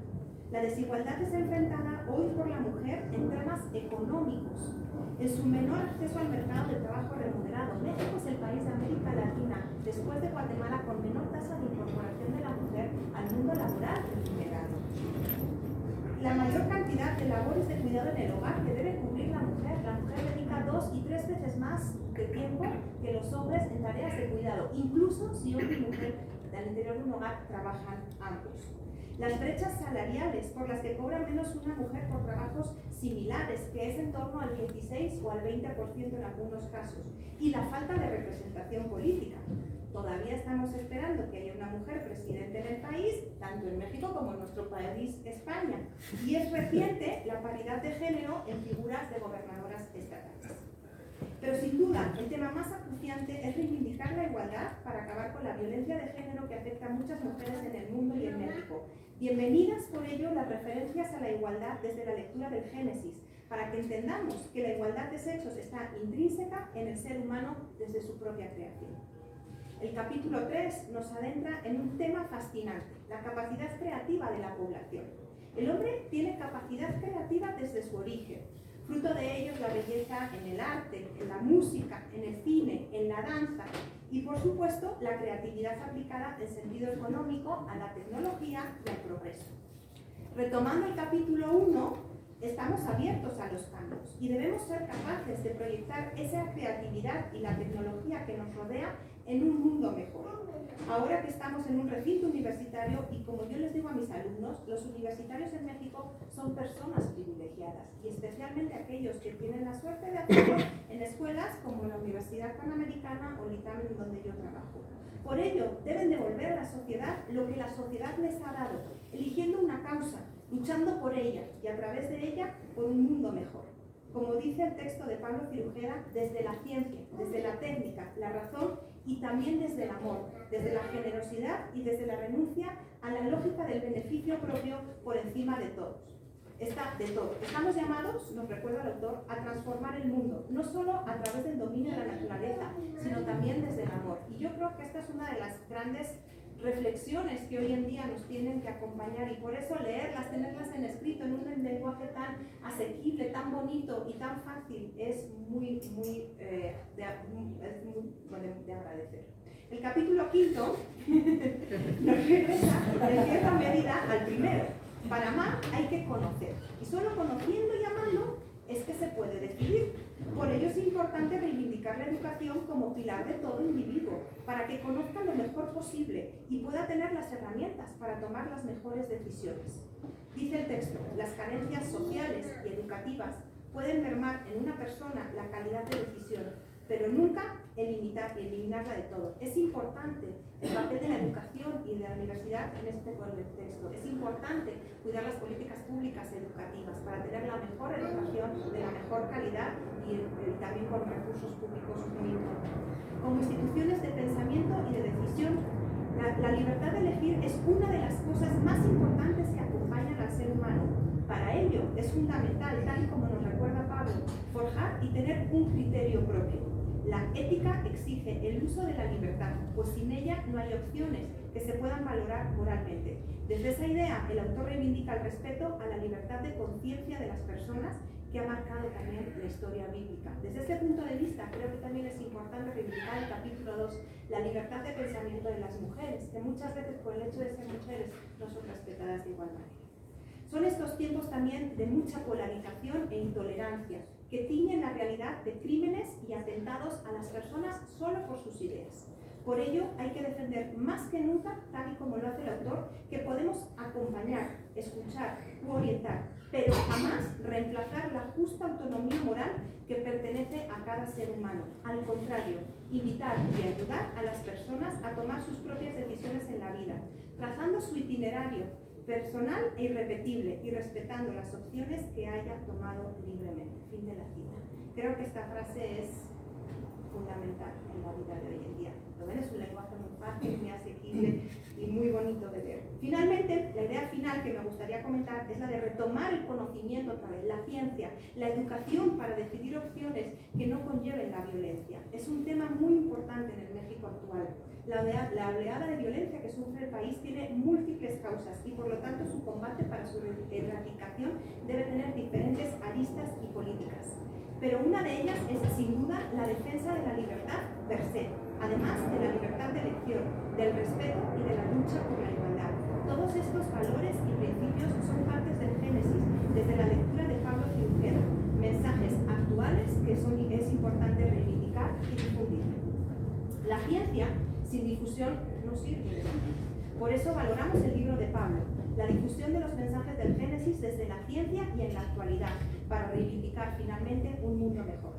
La desigualdad es enfrentada hoy por la mujer en temas económicos, en su menor acceso al mercado de trabajo remunerado. México es el país de América Latina, después de Guatemala, con menor tasa de incorporación de la mujer al mundo laboral remunerado. La mayor cantidad de labores de cuidado en el hogar que debe cubrir la mujer dedica 2 y 3 veces más de tiempo que los hombres en tareas de cuidado, incluso si hombre y mujer al interior de un hogar trabajan ambos. Las brechas salariales por las que cobra menos una mujer por trabajos similares, que es en torno al 16 o al 20% en algunos casos, y la falta de representación política. Todavía estamos esperando que haya una mujer presidente en el país, tanto en México como en nuestro país, España. Y es reciente la paridad de género en figuras de gobernadoras estatales. Pero sin duda, el tema más acuciante es reivindicar la igualdad para acabar con la violencia de género que afecta a muchas mujeres en el mundo y en México. Bienvenidas por ello las referencias a la igualdad desde la lectura del Génesis, para que entendamos que la igualdad de sexos está intrínseca en el ser humano desde su propia creación. El capítulo 3 nos adentra en un tema fascinante, la capacidad creativa de la población. El hombre tiene capacidad creativa desde su origen. Fruto de ello es la belleza en el arte, en la música, en el cine, en la danza y, por supuesto, la creatividad aplicada en sentido económico a la tecnología y al progreso. Retomando el capítulo 1, estamos abiertos a los cambios y debemos ser capaces de proyectar esa creatividad y la tecnología que nos rodea en un mundo mejor. Ahora que estamos en un recinto universitario y como yo les digo a mis alumnos, los universitarios en México son personas privilegiadas y especialmente aquellos que tienen la suerte de hacerlo en escuelas como la Universidad Panamericana o el ITAM, donde yo trabajo. Por ello, deben devolver a la sociedad lo que la sociedad les ha dado, eligiendo una causa, luchando por ella y a través de ella por un mundo mejor. Como dice el texto de Pablo Cirujeda, desde la ciencia, desde la técnica, la razón y también desde el amor, desde la generosidad y desde la renuncia a la lógica del beneficio propio por encima de todos. De todo. Estamos llamados, nos recuerda el autor, a transformar el mundo, no solo a través del dominio de la naturaleza, sino también desde el amor. Y yo creo que esta es una de las grandes reflexiones que hoy en día nos tienen que acompañar y por eso leerlas, tenerlas en escrito en un lenguaje tan asequible, tan bonito y tan fácil es muy de agradecer. El capítulo 5 nos regresa en cierta medida al primero. Para amar hay que conocer y solo conociendo y amando es que se puede decidir. Por ello es importante reivindicar la educación como pilar de todo individuo, para que conozca lo mejor posible y pueda tener las herramientas para tomar las mejores decisiones. Dice el texto, las carencias sociales y educativas pueden mermar en una persona la calidad de decisión, pero nunca eliminarla de todo. Es importante el papel de la educación y de la universidad en este contexto. Es importante cuidar las políticas públicas educativas para tener la mejor educación de la mejor calidad y también con recursos públicos muy importantes. Como instituciones de pensamiento y de decisión, la libertad de elegir es una de las cosas más importantes que acompañan al ser humano. Para ello es fundamental, tal y como nos recuerda Pablo, forjar y tener un criterio propio. La ética exige el uso de la libertad, pues sin ella no hay opciones que se puedan valorar moralmente. Desde esa idea, el autor reivindica el respeto a la libertad de conciencia de las personas que ha marcado también la historia bíblica. Desde este punto de vista, creo que también es importante reivindicar el capítulo 2, la libertad de pensamiento de las mujeres, que muchas veces por el hecho de ser mujeres no son respetadas de igual manera. Son estos tiempos también de mucha polarización e intolerancia, que tiñen la realidad de crímenes y atentados a las personas solo por sus ideas. Por ello, hay que defender más que nunca, tal y como lo hace el autor, que podemos acompañar, escuchar u orientar, pero jamás reemplazar la justa autonomía moral que pertenece a cada ser humano. Al contrario, invitar y ayudar a las personas a tomar sus propias decisiones en la vida, trazando su itinerario personal e irrepetible y respetando las opciones que haya tomado libremente. Fin de la cita. Creo que esta frase es fundamental en la vida de hoy en día. Lo ven, es un lenguaje muy fácil, muy asequible y muy bonito de leer. Finalmente, la idea final que me gustaría comentar es la de retomar el conocimiento otra vez, la ciencia, la educación para decidir opciones que no conlleven la violencia. Es un tema muy importante en el México actual. La oleada de violencia que sufre el país tiene múltiples causas y por lo tanto su combate para su erradicación debe tener diferentes aristas y políticas. Pero una de ellas es sin duda la defensa de la libertad per se, además de la libertad de elección, del respeto y de la lucha por la igualdad. Todos estos valores y principios son partes del Génesis, desde la lectura de Pablo Cirujeda, mensajes actuales que es importante reivindicar y difundir. La ciencia sin difusión no sirve. Por eso valoramos el libro de Pablo, la difusión de los mensajes del Génesis desde la ciencia y en la actualidad, para reivindicar finalmente un mundo mejor.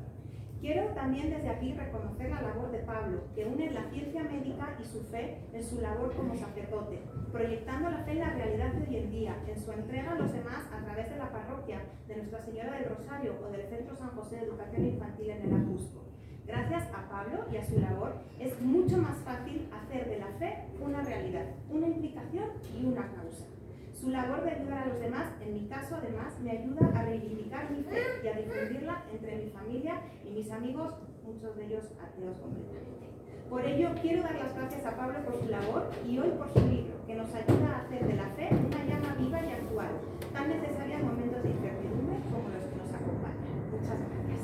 Quiero también desde aquí reconocer la labor de Pablo, que une la ciencia médica y su fe en su labor como sacerdote, proyectando la fe en la realidad de hoy en día, en su entrega a los demás a través de la parroquia de Nuestra Señora del Rosario o del Centro San José de Educación Infantil en el Ajusco. Gracias a Pablo y a su labor es mucho más fácil hacer de la fe una realidad, una implicación y una causa. Su labor de ayudar a los demás, en mi caso además, me ayuda a reivindicar mi fe y a difundirla entre mi familia y mis amigos, muchos de ellos ateos completamente. Por ello, quiero dar las gracias a Pablo por su labor y hoy por su libro, que nos ayuda a hacer de la fe una llama viva y actual, tan necesaria en momentos de incertidumbre como los que nos acompañan. Muchas gracias.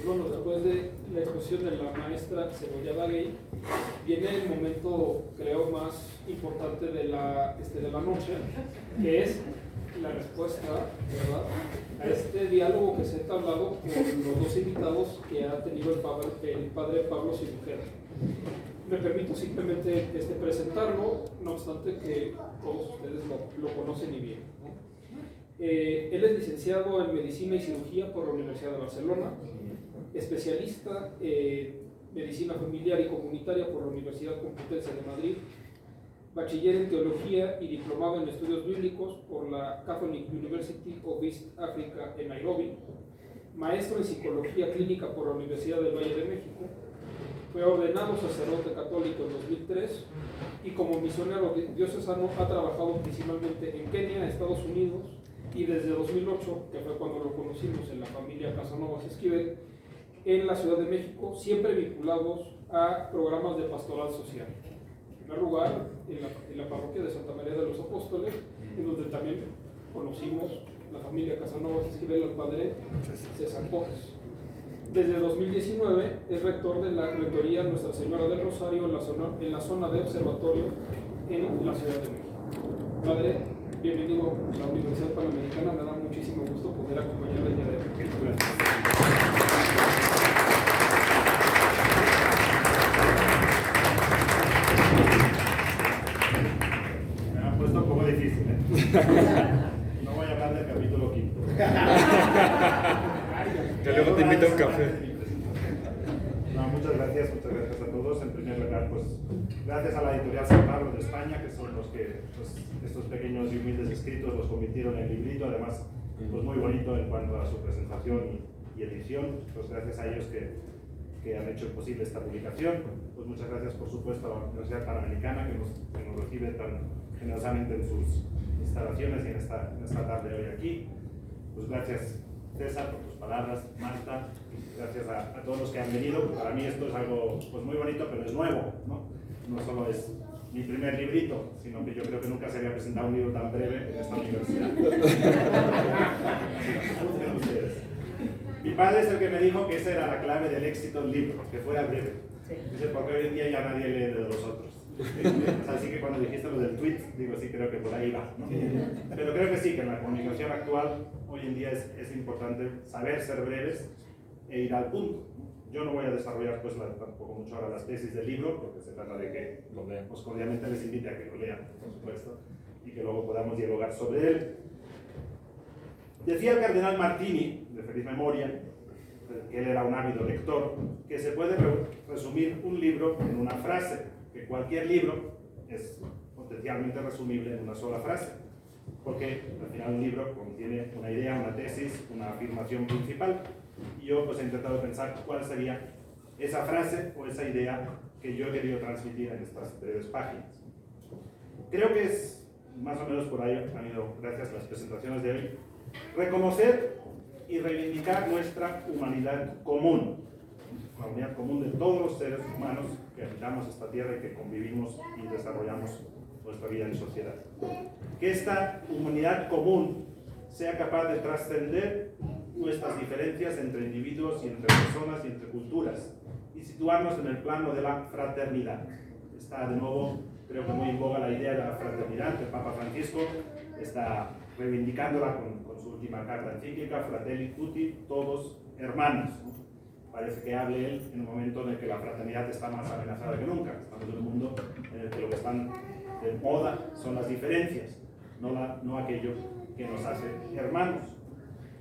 Bueno, después de la exposición de la maestra Cebollada Gay, viene el momento, creo, más importante de la noche, que es la respuesta, ¿verdad?, a este diálogo que se ha entablado con los dos invitados que ha tenido el padre Pablo Cirujeda. Me permito simplemente presentarlo, no obstante que todos ustedes lo conocen y bien, ¿no? Él es licenciado en Medicina y Cirugía por la Universidad de Barcelona, especialista en Medicina Familiar y Comunitaria por la Universidad Complutense de Madrid, bachiller en Teología y diplomado en Estudios Bíblicos por la Catholic University of East Africa en Nairobi, maestro en Psicología Clínica por la Universidad del Valle de México, fue ordenado sacerdote católico en 2003 y como misionero diocesano ha trabajado principalmente en Kenia, Estados Unidos, y desde 2008, que fue cuando lo conocimos en la familia Casanovas Esquivel, en la Ciudad de México, siempre vinculados a programas de pastoral social. En primer lugar, en la parroquia de Santa María de los Apóstoles, en donde también conocimos la familia Casanovas Esquivel al padre César Porres. Desde 2019 es rector de la rectoría Nuestra Señora del Rosario en la zona de observatorio en la Ciudad de México. Padre, bienvenido a la Universidad Panamericana, me da muchísimo gusto poder acompañarle el día de hoy. Me han puesto un poco difícil, ¿eh? No voy a hablar del capítulo 5. Que luego te invito a un café. No, muchas gracias a todos. En primer lugar, pues gracias a la editorial San Pablo de España, que son los que estos pequeños y humildes escritos los convirtieron en librito, además pues muy bonito en cuanto a su presentación y edición. Pues gracias a ellos que han hecho posible esta publicación. Pues muchas gracias, por supuesto, a la Universidad Panamericana que nos recibe tan generosamente en sus instalaciones y en esta tarde hoy aquí. Pues gracias, César, por tus palabras, Marta, gracias a todos los que han venido. Para mí esto es algo pues muy bonito, pero es nuevo, no solo es mi primer librito, sino que yo creo que nunca se había presentado un libro tan breve en esta universidad. Mi padre es el que me dijo que esa era la clave del éxito del libro, que fuera breve. Dice, porque hoy en día ya nadie lee de los otros. Así que cuando dijiste lo del tweet, digo, sí, creo que por ahí va, ¿no? Pero creo que sí, que en la comunicación actual, hoy en día es importante saber ser breves e ir al punto. Yo no voy a desarrollar pues tampoco mucho ahora las tesis del libro, porque se trata de que lo lean. Pues cordialmente les invite a que lo lean, por supuesto, y que luego podamos dialogar sobre él. Decía el cardenal Martini, de feliz memoria, que él era un ávido lector, que se puede resumir un libro en una frase, que cualquier libro es potencialmente resumible en una sola frase, porque al final un libro contiene una idea, una tesis, una afirmación principal, y yo pues he intentado pensar cuál sería esa frase o esa idea que yo he querido transmitir en estas breves páginas. Creo que es más o menos por ahí han ido, gracias a las presentaciones de hoy, reconocer y reivindicar nuestra humanidad común, la humanidad común de todos los seres humanos que habitamos esta tierra y que convivimos y desarrollamos nuestra vida en sociedad. Que esta humanidad común sea capaz de trascender nuestras diferencias entre individuos y entre personas y entre culturas y situarnos en el plano de la fraternidad. Está de nuevo, creo que muy en boga la idea de la fraternidad. El Papa Francisco está reivindicándola con su última carta encíclica, Fratelli Tutti, todos hermanos. Parece que hable él en un momento en el que la fraternidad está más amenazada que nunca. Estamos en un mundo en el que lo que están de moda son las diferencias, no aquello que nos hace hermanos.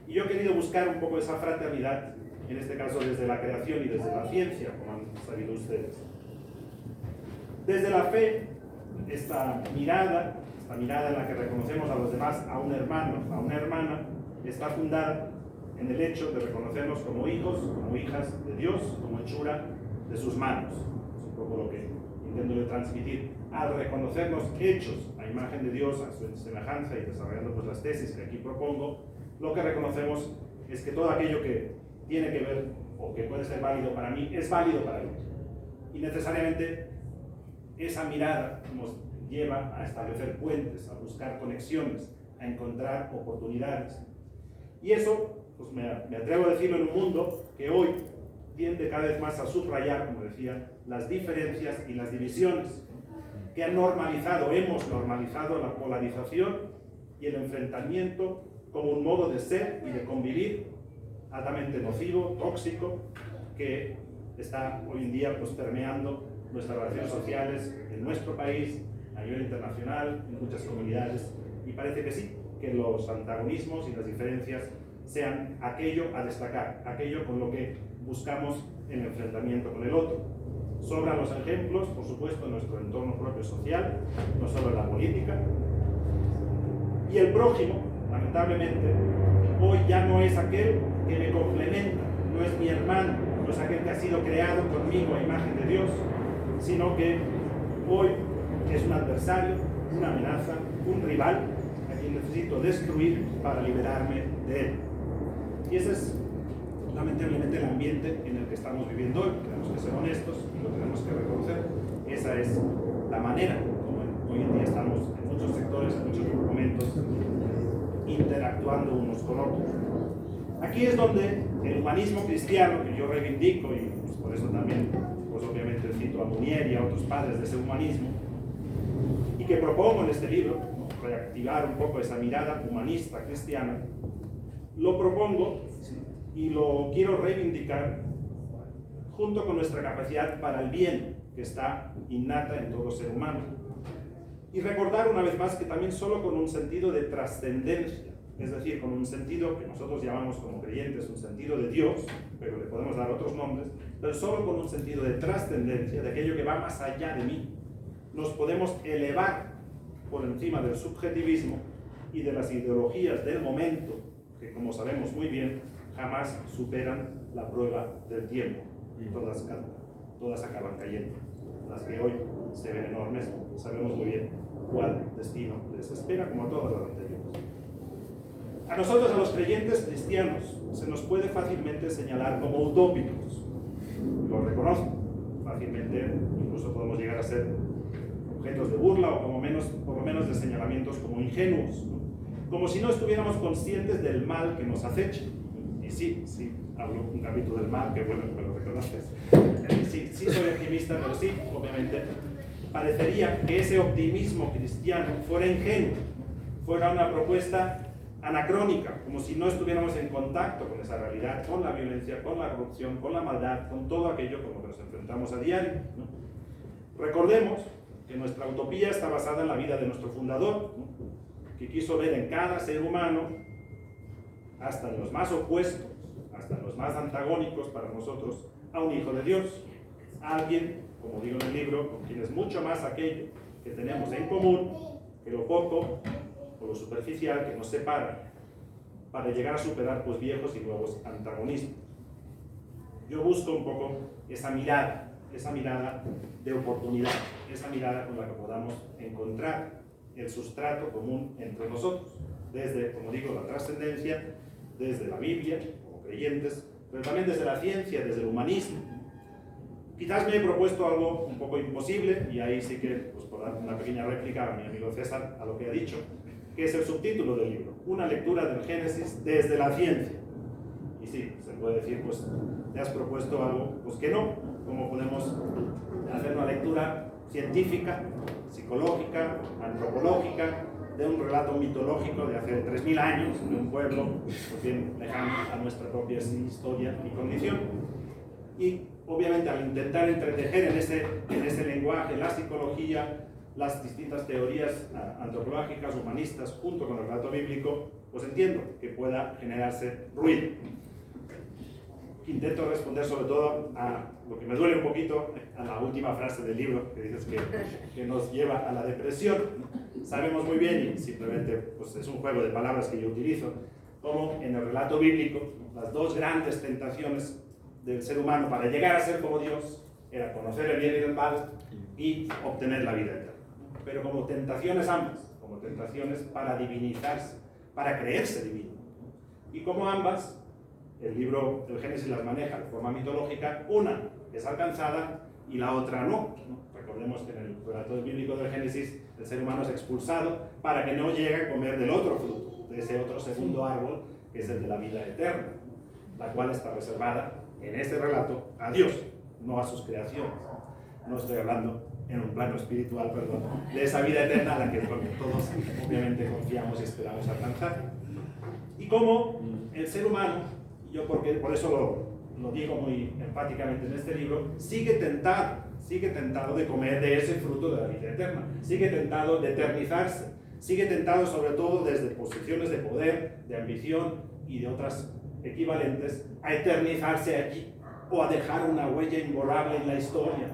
Y yo he querido buscar un poco esa fraternidad, en este caso desde la creación y desde la ciencia, como han sabido ustedes. Desde la fe, esta mirada en la que reconocemos a los demás, a un hermano, a una hermana, está fundada en el hecho de reconocernos como hijos, como hijas de Dios, como hechura de sus manos. poco lo que intento transmitir, al reconocernos hechos a imagen de Dios, a su semejanza y desarrollando pues las tesis que aquí propongo, lo que reconocemos es que todo aquello que tiene que ver o que puede ser válido para mí es válido para él. Y necesariamente esa mirada nos lleva a establecer puentes, a buscar conexiones, a encontrar oportunidades. Y eso, pues me atrevo a decirlo, en un mundo que hoy tiende cada vez más a subrayar, como decía, las diferencias y las divisiones, que hemos normalizado la polarización y el enfrentamiento como un modo de ser y de convivir altamente nocivo, tóxico, que está hoy en día pues, permeando nuestras relaciones sociales en nuestro país, a nivel internacional, en muchas comunidades, y parece que sí, que los antagonismos y las diferencias sean aquello a destacar, aquello con lo que buscamos el enfrentamiento con el otro. Sobran los ejemplos, por supuesto, en nuestro entorno propio social, no solo en la política. Y el prójimo, lamentablemente, hoy ya no es aquel que me complementa, no es mi hermano, no es aquel que ha sido creado conmigo a imagen de Dios, sino que hoy es un adversario, una amenaza, un rival a quien necesito destruir para liberarme de él. Y ese es lamentablemente el ambiente en el que estamos viviendo hoy. Tenemos que ser honestos y lo tenemos que reconocer. Esa es la manera como hoy en día estamos en muchos sectores, en muchos momentos, interactuando unos con otros. Aquí es donde el humanismo cristiano, que yo reivindico, y pues por eso también, pues obviamente cito a Munier y a otros padres de ese humanismo, y que propongo en este libro, ¿no?, reactivar un poco esa mirada humanista cristiana, lo propongo y lo quiero reivindicar junto con nuestra capacidad para el bien que está innata en todo ser humano. Y recordar una vez más que también solo con un sentido de trascendencia, es decir, con un sentido que nosotros llamamos como creyentes un sentido de Dios, pero le podemos dar otros nombres, pero solo con un sentido de trascendencia, de aquello que va más allá de mí, nos podemos elevar por encima del subjetivismo y de las ideologías del momento, que como sabemos muy bien, jamás superan la prueba del tiempo. Todas acaban cayendo. Las que hoy se ven enormes, sabemos muy bien cuál destino les espera, como a todas las anteriores. A nosotros, a los creyentes cristianos, se nos puede fácilmente señalar como utópicos. Lo reconozco. Fácilmente, incluso podemos llegar a ser objetos de burla o por lo menos de señalamientos como ingenuos, ¿no? Como si no estuviéramos conscientes del mal que nos acecha. Y sí, hablo un capítulo del mal, que bueno, que lo reconoces. Sí, soy optimista, pero sí, obviamente, parecería que ese optimismo cristiano fuera ingenuo, fuera una propuesta anacrónica, como si no estuviéramos en contacto con esa realidad, con la violencia, con la corrupción, con la maldad, con todo aquello con lo que nos enfrentamos a diario, ¿no? Recordemos que nuestra utopía está basada en la vida de nuestro fundador, ¿no?, que quiso ver en cada ser humano, hasta en los más opuestos, hasta en los más antagónicos para nosotros, a un hijo de Dios, alguien, como digo en el libro, con quien es mucho más aquello que tenemos en común que lo poco o lo superficial que nos separa, para llegar a superar pues viejos y nuevos antagonismos. Yo busco un poco esa mirada de oportunidad, esa mirada con la que podamos encontrar el sustrato común entre nosotros, desde, como digo, la trascendencia, desde la Biblia, como creyentes, pero también desde la ciencia, desde el humanismo. Quizás me he propuesto algo un poco imposible, y ahí sí que, pues por dar una pequeña réplica a mi amigo César, a lo que ha dicho, que es el subtítulo del libro, una lectura del Génesis desde la ciencia. Y sí, se puede decir, pues, te has propuesto algo, pues que no, ¿cómo podemos hacer una lectura científica, psicológica, antropológica, de un relato mitológico de hace 3000 años, de un pueblo pues bien lejano a nuestra propia historia y condición? Y obviamente al intentar entretejer en ese lenguaje la psicología, las distintas teorías antropológicas, humanistas, junto con el relato bíblico, pues entiendo que pueda generarse ruido. Intento responder sobre todo a lo que me duele un poquito, a la última frase del libro, que dices que nos lleva a la depresión. Sabemos muy bien, y simplemente pues es un juego de palabras que yo utilizo, como en el relato bíblico, las dos grandes tentaciones del ser humano para llegar a ser como Dios era conocer el bien y el mal y obtener la vida eterna. Pero como tentaciones ambas, como tentaciones para divinizarse, para creerse divino. Y como ambas, el libro del Génesis las maneja de forma mitológica, una es alcanzada y la otra no. Recordemos que en el relato bíblico del Génesis el ser humano es expulsado para que no llegue a comer del otro fruto, de ese otro segundo árbol, que es el de la vida eterna, la cual está reservada en este relato a Dios, no a sus creaciones. No estoy hablando en un plano espiritual, perdón, de esa vida eterna a la que todos obviamente confiamos y esperamos alcanzar. Y como el ser humano, yo por eso lo digo muy enfáticamente en este libro, sigue tentado de comer de ese fruto de la vida eterna, sigue tentado de eternizarse, sigue tentado sobre todo desde posiciones de poder, de ambición y de otras equivalentes, a eternizarse allí, o a dejar una huella imborrable en la historia,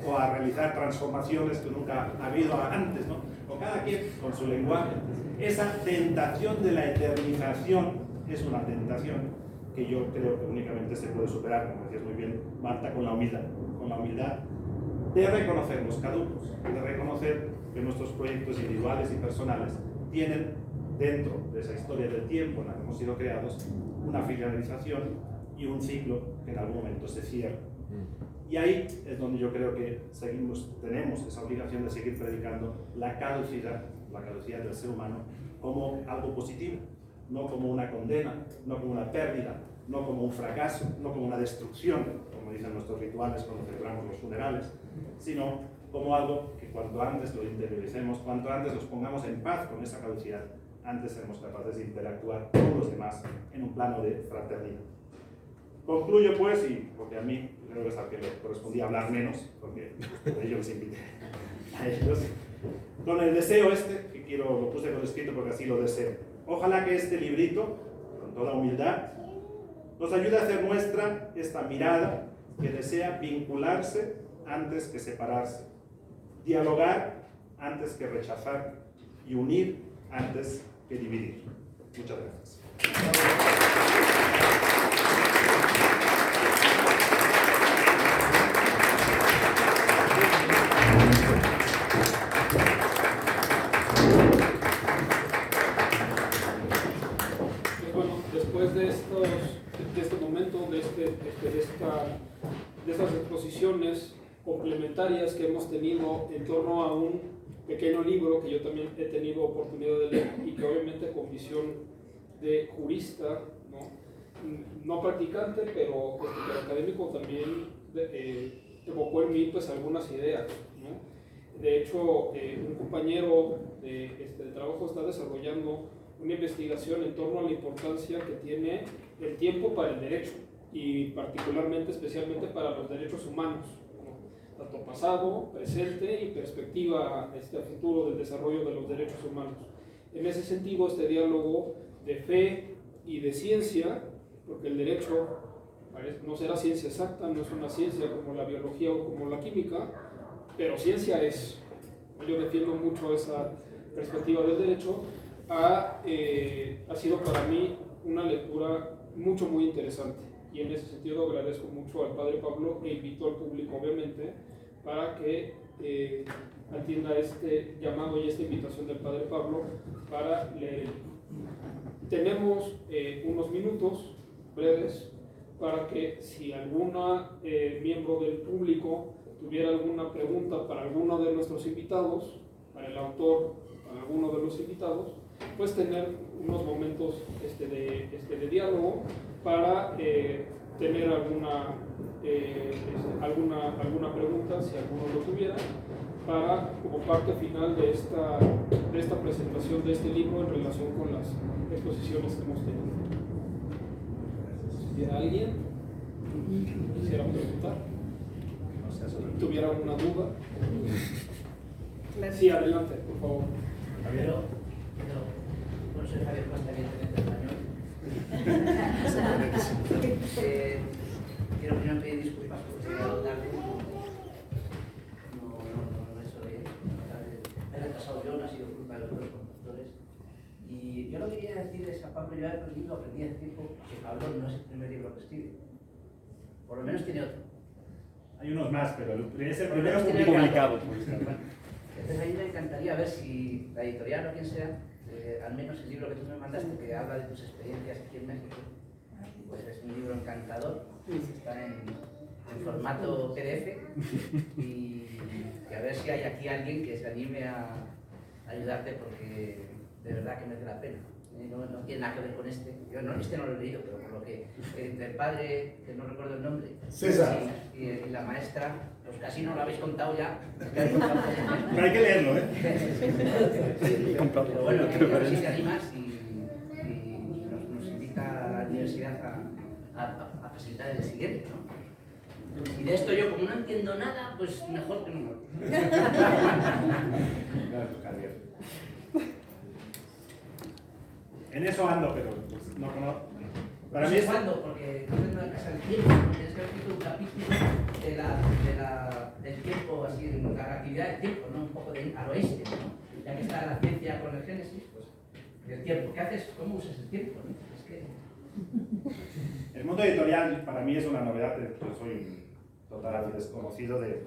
o a realizar transformaciones que nunca ha habido antes, ¿no? O cada quien con su lenguaje. Esa tentación de la eternización es una tentación que yo creo que únicamente se puede superar, como decías muy bien, Marta, con la humildad de reconocernos caducos, de reconocer que nuestros proyectos individuales y personales tienen dentro de esa historia del tiempo en la que hemos sido creados una finalización y un ciclo que en algún momento se cierra. Y ahí es donde yo creo que tenemos esa obligación de seguir predicando la caducidad del ser humano como algo positivo, no como una condena, no como una pérdida, no como un fracaso, no como una destrucción, como dicen nuestros rituales cuando celebramos los funerales, sino como algo que cuanto antes lo interioricemos, cuanto antes nos pongamos en paz con esa caducidad, antes seremos capaces de interactuar con los demás en un plano de fraternidad. Concluyo pues, y porque a mí creo que es al que le correspondía hablar menos, porque de ellos les invité a ellos, con el deseo que lo puse por escrito porque así lo deseo. Ojalá que este librito, con toda humildad, nos ayude a hacer nuestra esta mirada que desea vincularse antes que separarse, dialogar antes que rechazar y unir antes que dividir. Muchas gracias. Después de este momento, de estas exposiciones complementarias que hemos tenido en torno a un pequeño libro que yo también he tenido oportunidad de leer y que obviamente con visión de jurista, no practicante, pero académico también evocó en mí pues algunas ideas, ¿no? De hecho, un compañero de trabajo está desarrollando una investigación en torno a la importancia que tiene el tiempo para el derecho y particularmente, especialmente para los derechos humanos, ¿no? Tanto pasado, presente y perspectiva a futuro del desarrollo de los derechos humanos. En ese sentido, este diálogo de fe y de ciencia, porque el derecho no será ciencia exacta, no es una ciencia como la biología o como la química, pero ciencia es. Yo defiendo mucho esa perspectiva del derecho. Ha sido para mí una lectura muy interesante, y en ese sentido agradezco mucho al Padre Pablo e invito al público obviamente para que atienda este llamado y esta invitación del Padre Pablo para leer. Tenemos unos minutos breves para que si alguna miembro del público tuviera alguna pregunta para alguno de nuestros invitados, para el autor, para alguno de los invitados, pues tener unos momentos de diálogo para tener alguna pregunta, si alguno lo tuviera, para como parte final de esta presentación de este libro en relación con las exposiciones que hemos tenido. Si alguien quisiera preguntar, tuviera alguna duda. Sí, adelante, por favor. No soy Javier Costa, evidentemente español. Quiero primero pedir disculpas porque he llegado tarde. No he hecho bien. Me he retrasado yo, no ha sido culpa de los dos conductores. Y yo lo que quería decir es que a Pablo yo el libro aprendí hace tiempo que Pablo no es el primer libro que escribe. Por lo menos tiene otro. Hay unos más, pero es el Por lo primero menos tiene publicado. Entonces ahí me encantaría ver si la editorial o quien sea, al menos el libro que tú me mandaste, que habla de tus experiencias aquí en México, pues es un libro encantador, está en formato PDF y a ver si hay aquí alguien que se anime a ayudarte, porque de verdad que merece la pena. No tiene nada que ver con este. Yo no, este no lo he leído, pero por lo que entre el padre, que no recuerdo el nombre, César, y la maestra, pues casi no lo habéis contado ya. Que habéis contado poco menos. Pero hay que leerlo, ¿eh? Pero bueno, que si te animas y nos invita a la universidad a presentar el siguiente, ¿no? Y de esto yo, como no entiendo nada, pues mejor que no. Gracias, Javier. En eso ando, pero pues, no conozco. Para mí es cuando, porque no tengo la casa del tiempo, tienes que haber escrito un capítulo del tiempo, así, en la relatividad del tiempo, ¿no? Un poco al oeste, ¿no? Ya que está la ciencia con el Génesis, pues, del tiempo. ¿Qué haces? ¿Cómo usas el tiempo? ¿No? Es que... El mundo editorial para mí es una novedad, yo soy un total desconocido de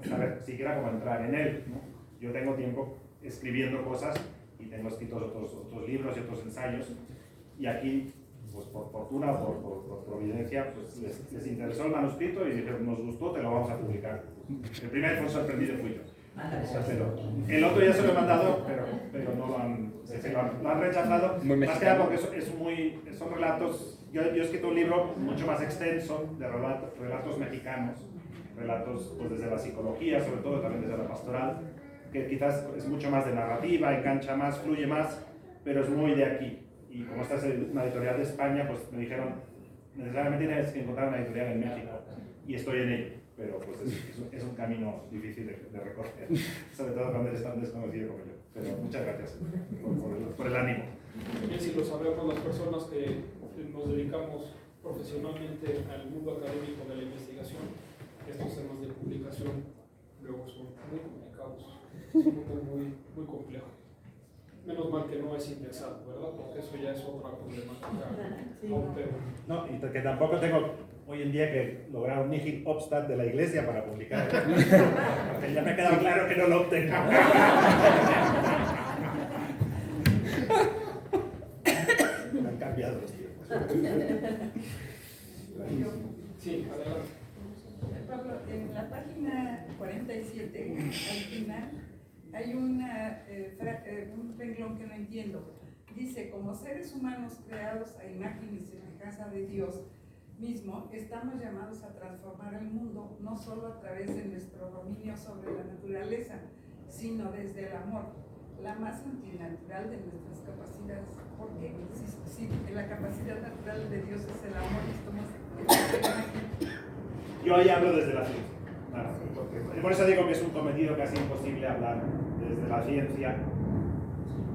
saber siquiera cómo entrar en él, ¿no? Yo tengo tiempo escribiendo cosas y tengo escritos otros libros y otros ensayos, y aquí, pues por fortuna o por providencia, pues les interesó el manuscrito y dijeron, nos gustó, te lo vamos a publicar. El primer sorprendido fui yo. Pero el otro ya se lo he mandado, pero no lo han rechazado, más que nada porque son relatos. Yo he escrito un libro mucho más extenso de relatos mexicanos, relatos pues, desde la psicología, sobre todo también desde la pastoral, que quizás es mucho más de narrativa, engancha más, fluye más, pero es muy de aquí. Y como esta es una editorial de España, pues me dijeron, necesariamente tienes que encontrar una editorial en México, y estoy en ello, pero pues es un camino difícil de recorrer, sobre todo cuando eres tan desconocido como yo. Pero muchas gracias por el ánimo. Bien, si lo sabemos las personas que nos dedicamos profesionalmente al mundo académico de la investigación, estos temas de publicación luego son muy complicados, es un mundo muy complejo. Menos mal que no es indexado, ¿verdad? Porque eso ya es otra problemática. No, y que tampoco tengo hoy en día que lograr un nihil obstat de la iglesia para publicar. Porque ya me ha quedado claro que no lo obtengo. Han cambiado los tiempos. Sí, adelante. Pablo, en la página 47, al final, hay un renglón que no entiendo. Dice, como seres humanos creados a imagen y semejanza de Dios mismo, estamos llamados a transformar el mundo, no solo a través de nuestro dominio sobre la naturaleza, sino desde el amor, la más antinatural de nuestras capacidades. ¿Por qué? Si la capacidad natural de Dios es el amor, estamos aquí. Yo ahí hablo desde la ciencia. Por eso digo que es un cometido casi imposible hablar desde la ciencia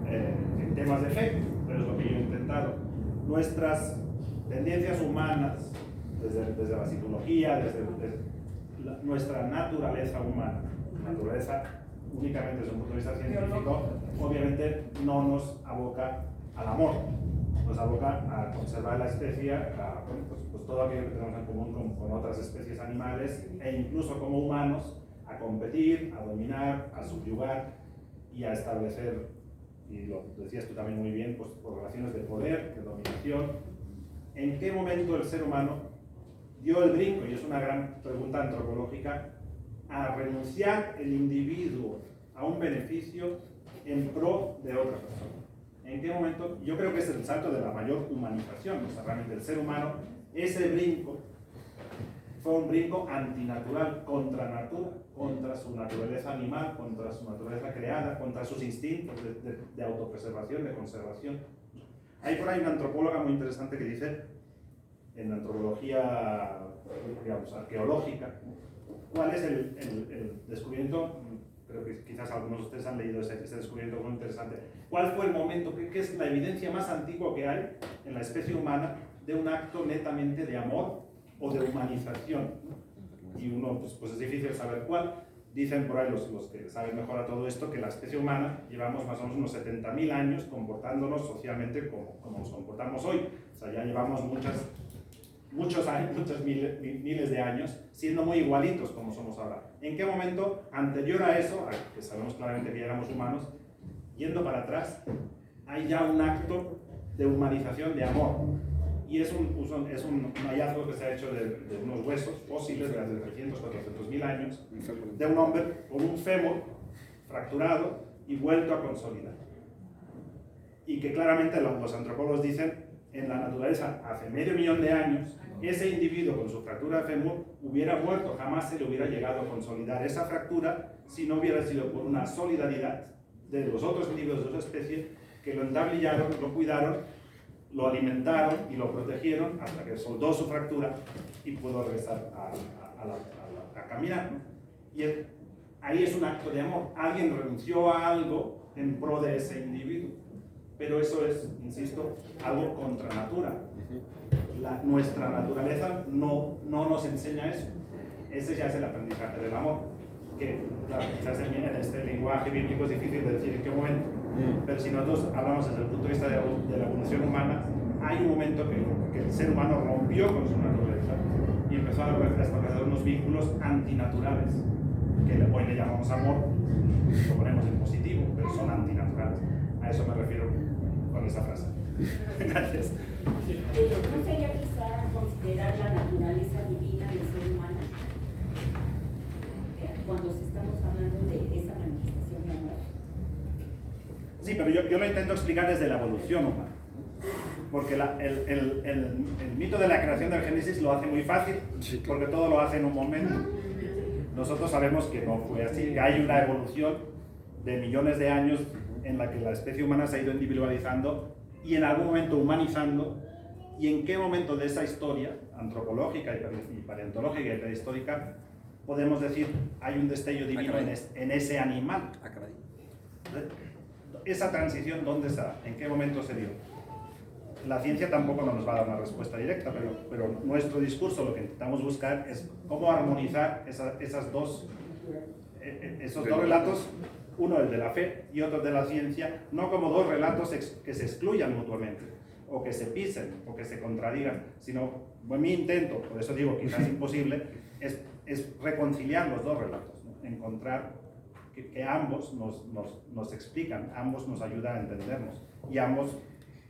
en temas de fe, pero es lo que yo he intentado. Nuestras tendencias humanas, desde la psicología, desde nuestra naturaleza humana, naturaleza únicamente desde un punto de vista científico, obviamente no nos aboca al amor, nos aboca a conservar la especie, a pues todo aquello que tenemos en común con otras especies animales e incluso como humanos, a competir, a dominar, a subyugar y a establecer, y lo decías tú también muy bien, pues por relaciones de poder, de dominación. ¿En qué momento el ser humano dio el brinco, y es una gran pregunta antropológica, a renunciar el individuo a un beneficio en pro de otra persona? ¿En qué momento? Yo creo que es el salto de la mayor humanización, o sea, realmente el ser humano, ese brinco fue un brinco antinatural, contra natura, contra su naturaleza animal, contra su naturaleza creada, contra sus instintos de autopreservación, de conservación. Hay por ahí una antropóloga muy interesante que dice, en la antropología, digamos, arqueológica, cuál es el descubrimiento. Creo que quizás algunos de ustedes han leído ese descubrimiento muy interesante. ¿Cuál fue el momento, qué es la evidencia más antigua que hay en la especie humana de un acto netamente de amor o de humanización? Y uno, pues es difícil saber cuál. Dicen por ahí los que saben mejor a todo esto que la especie humana llevamos más o menos unos 70.000 años comportándonos socialmente como nos comportamos hoy. O sea, ya llevamos muchas muchos años, miles de años, siendo muy igualitos como somos ahora. ¿En qué momento anterior a eso, que sabemos claramente que ya éramos humanos, yendo para atrás, hay ya un acto de humanización, de amor? Y es un hallazgo que se ha hecho de unos huesos fósiles de hace 300, 400 mil años, de un hombre con un fémur fracturado y vuelto a consolidar. Y que claramente los antropólogos dicen, en la naturaleza, hace medio millón de años, ese individuo con su fractura de fémur hubiera muerto, jamás se le hubiera llegado a consolidar esa fractura si no hubiera sido por una solidaridad de los otros individuos de su especie que lo entablillaron, lo cuidaron, lo alimentaron y lo protegieron hasta que soldó su fractura y pudo regresar a caminar, ¿no? Y ahí es un acto de amor. Alguien renunció a algo en pro de ese individuo. Pero eso es, insisto, algo contra natura. Nuestra naturaleza no nos enseña eso. Ese ya es el aprendizaje del amor. Que, claro, quizás en este lenguaje bíblico es difícil de decir en qué momento. Pero si nosotros hablamos desde el punto de vista de la evolución humana, hay un momento que el ser humano rompió con su naturaleza y empezó a establecer unos vínculos antinaturales, que hoy le llamamos amor, lo ponemos en positivo, pero son antinaturales. A eso me refiero con esa frase. Gracias. ¿No sería quizá considerar la naturaleza divina del ser humano cuando estamos hablando de esa manifestación de amor? Sí, pero yo lo intento explicar desde la evolución humana. Porque el mito de la creación del Génesis lo hace muy fácil, porque todo lo hace en un momento. Nosotros sabemos que no fue así, que hay una evolución de millones de años en la que la especie humana se ha ido individualizando y en algún momento humanizando. ¿Y en qué momento de esa historia antropológica y paleontológica y prehistórica podemos decir hay un destello divino en ese animal? Esa transición, ¿dónde está? ¿En qué momento se dio? La ciencia tampoco nos va a dar una respuesta directa, pero nuestro discurso lo que intentamos buscar es cómo armonizar esos dos relatos, uno el de la fe y otro el de la ciencia, no como dos relatos que se excluyan mutuamente, o que se pisen, o que se contradigan, sino, mi intento, por eso digo quizás imposible, es reconciliar los dos relatos, ¿no? Encontrar que ambos nos explican, ambos nos ayudan a entendernos, y ambos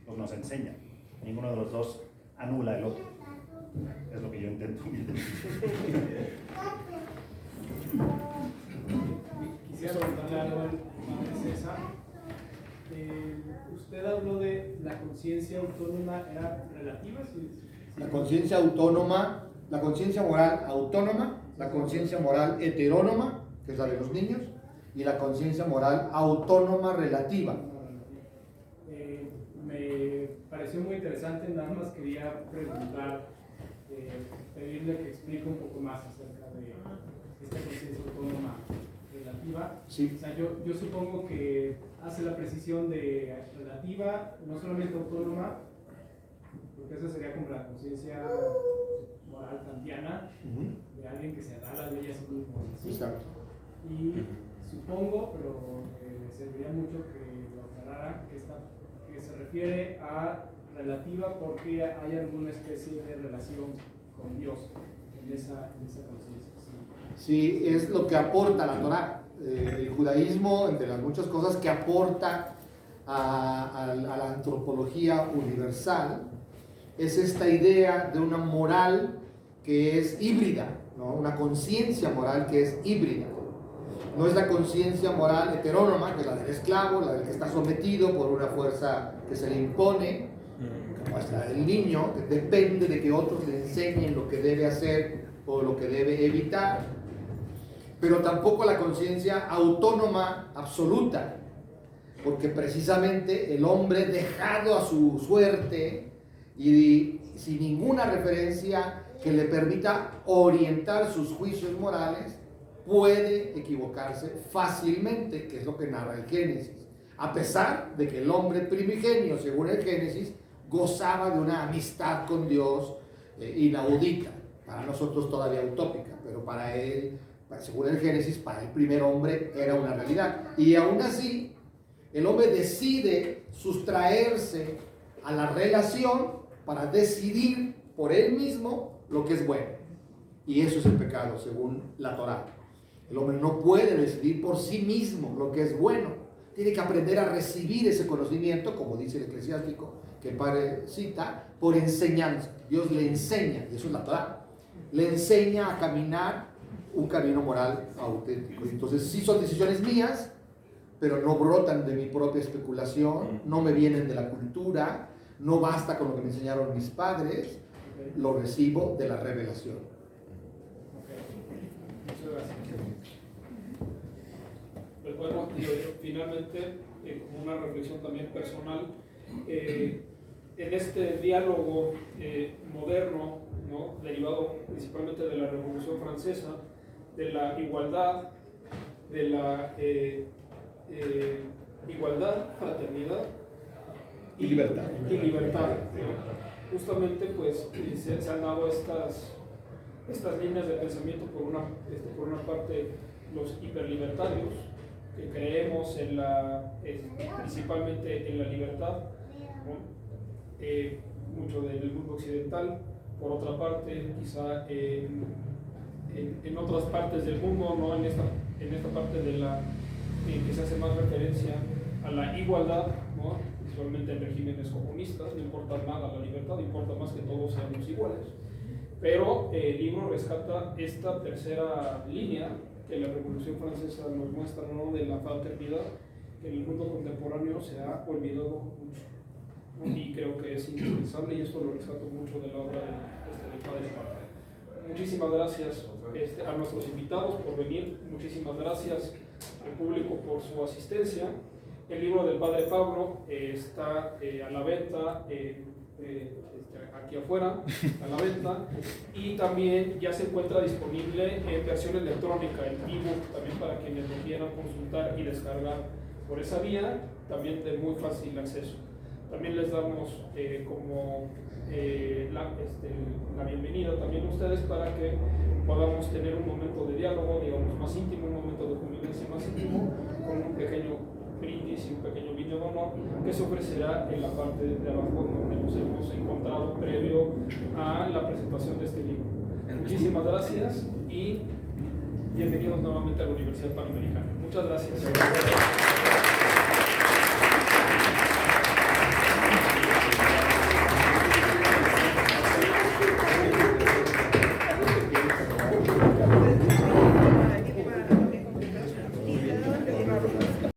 pues, nos enseñan. Ninguno de los dos anula el otro. Es lo que yo intento. Quisiera preguntarle algo a César. Usted habló de la conciencia autónoma, ¿era relativa? La conciencia autónoma, la conciencia moral autónoma, la conciencia moral heterónoma, que es la de los niños, y la conciencia moral autónoma relativa. Me pareció muy interesante, nada más quería preguntar, pedirle que explique un poco más acerca de esta conciencia autónoma relativa. Sí. O sea, yo supongo que hace la precisión de relativa, no solamente autónoma, porque esa sería como la conciencia moral kantiana, de alguien que se da la ley a sí mismo. ¿Sí? Exacto. Y supongo, pero me serviría mucho que lo aclarara, que se refiere a relativa porque hay alguna especie de relación con Dios en esa conciencia. Sí, es lo que aporta la Torá. El judaísmo, entre las muchas cosas que aporta a la antropología universal, es esta idea de una moral que es híbrida, ¿no? Una conciencia moral que es híbrida. No es la conciencia moral heterónoma, que es la del esclavo, la del que está sometido por una fuerza que se le impone, como es la del niño, que depende de que otros le enseñen lo que debe hacer o lo que debe evitar, pero tampoco la conciencia autónoma absoluta, porque precisamente el hombre dejado a su suerte y sin ninguna referencia que le permita orientar sus juicios morales, puede equivocarse fácilmente, que es lo que narra el Génesis, a pesar de que el hombre primigenio, según el Génesis, gozaba de una amistad con Dios inaudita, para nosotros todavía utópica, pero para él, según el Génesis, para el primer hombre era una realidad. Y aún así, el hombre decide sustraerse a la relación para decidir por él mismo lo que es bueno. Y eso es el pecado, según la Torá. El hombre no puede decidir por sí mismo lo que es bueno. Tiene que aprender a recibir ese conocimiento, como dice el eclesiástico, que el padre cita, por enseñanza. Dios le enseña, y eso es la Torá. Le enseña a caminar un camino moral auténtico. Entonces, sí son decisiones mías, pero no brotan de mi propia especulación, no me vienen de la cultura, no basta con lo que me enseñaron mis padres, lo recibo de la revelación. Muchas gracias. Pues bueno, finalmente, como una reflexión también personal, en este diálogo moderno, ¿no?, derivado principalmente de la Revolución Francesa, de la igualdad, de la igualdad, fraternidad y libertad. ¿no? Justamente pues se han dado estas líneas de pensamiento por una parte los hiperlibertarios, que creemos en principalmente en la libertad, ¿no?, mucho del mundo occidental. Por otra parte, quizá en otras partes del mundo, ¿no?, en esta parte que se hace más referencia a la igualdad, ¿no?, principalmente en regímenes comunistas, no importa nada la libertad, importa más que todos seamos iguales. Pero el libro rescata esta tercera línea que la Revolución Francesa nos muestra, ¿no?, de la fraternidad, que en el mundo contemporáneo se ha olvidado mucho, ¿no? Y creo que es indispensable, y esto lo rescato mucho de la obra del Padre Pablo. Muchísimas gracias a nuestros invitados por venir, muchísimas gracias al público por su asistencia. El libro del Padre Pablo está a la venta, aquí afuera, a la venta, y también ya se encuentra disponible en versión electrónica, en ebook, también para quienes lo quieran consultar y descargar por esa vía, también de muy fácil acceso. También les damos la bienvenida también a ustedes para que podamos tener un momento de diálogo, digamos, más íntimo, un momento de convivencia más íntimo, con un pequeño brindis y un pequeño vino de honor que se ofrecerá en la parte de abajo donde nos hemos encontrado previo a la presentación de este libro. Muchísimas gracias y bienvenidos nuevamente a la Universidad Panamericana. Muchas gracias.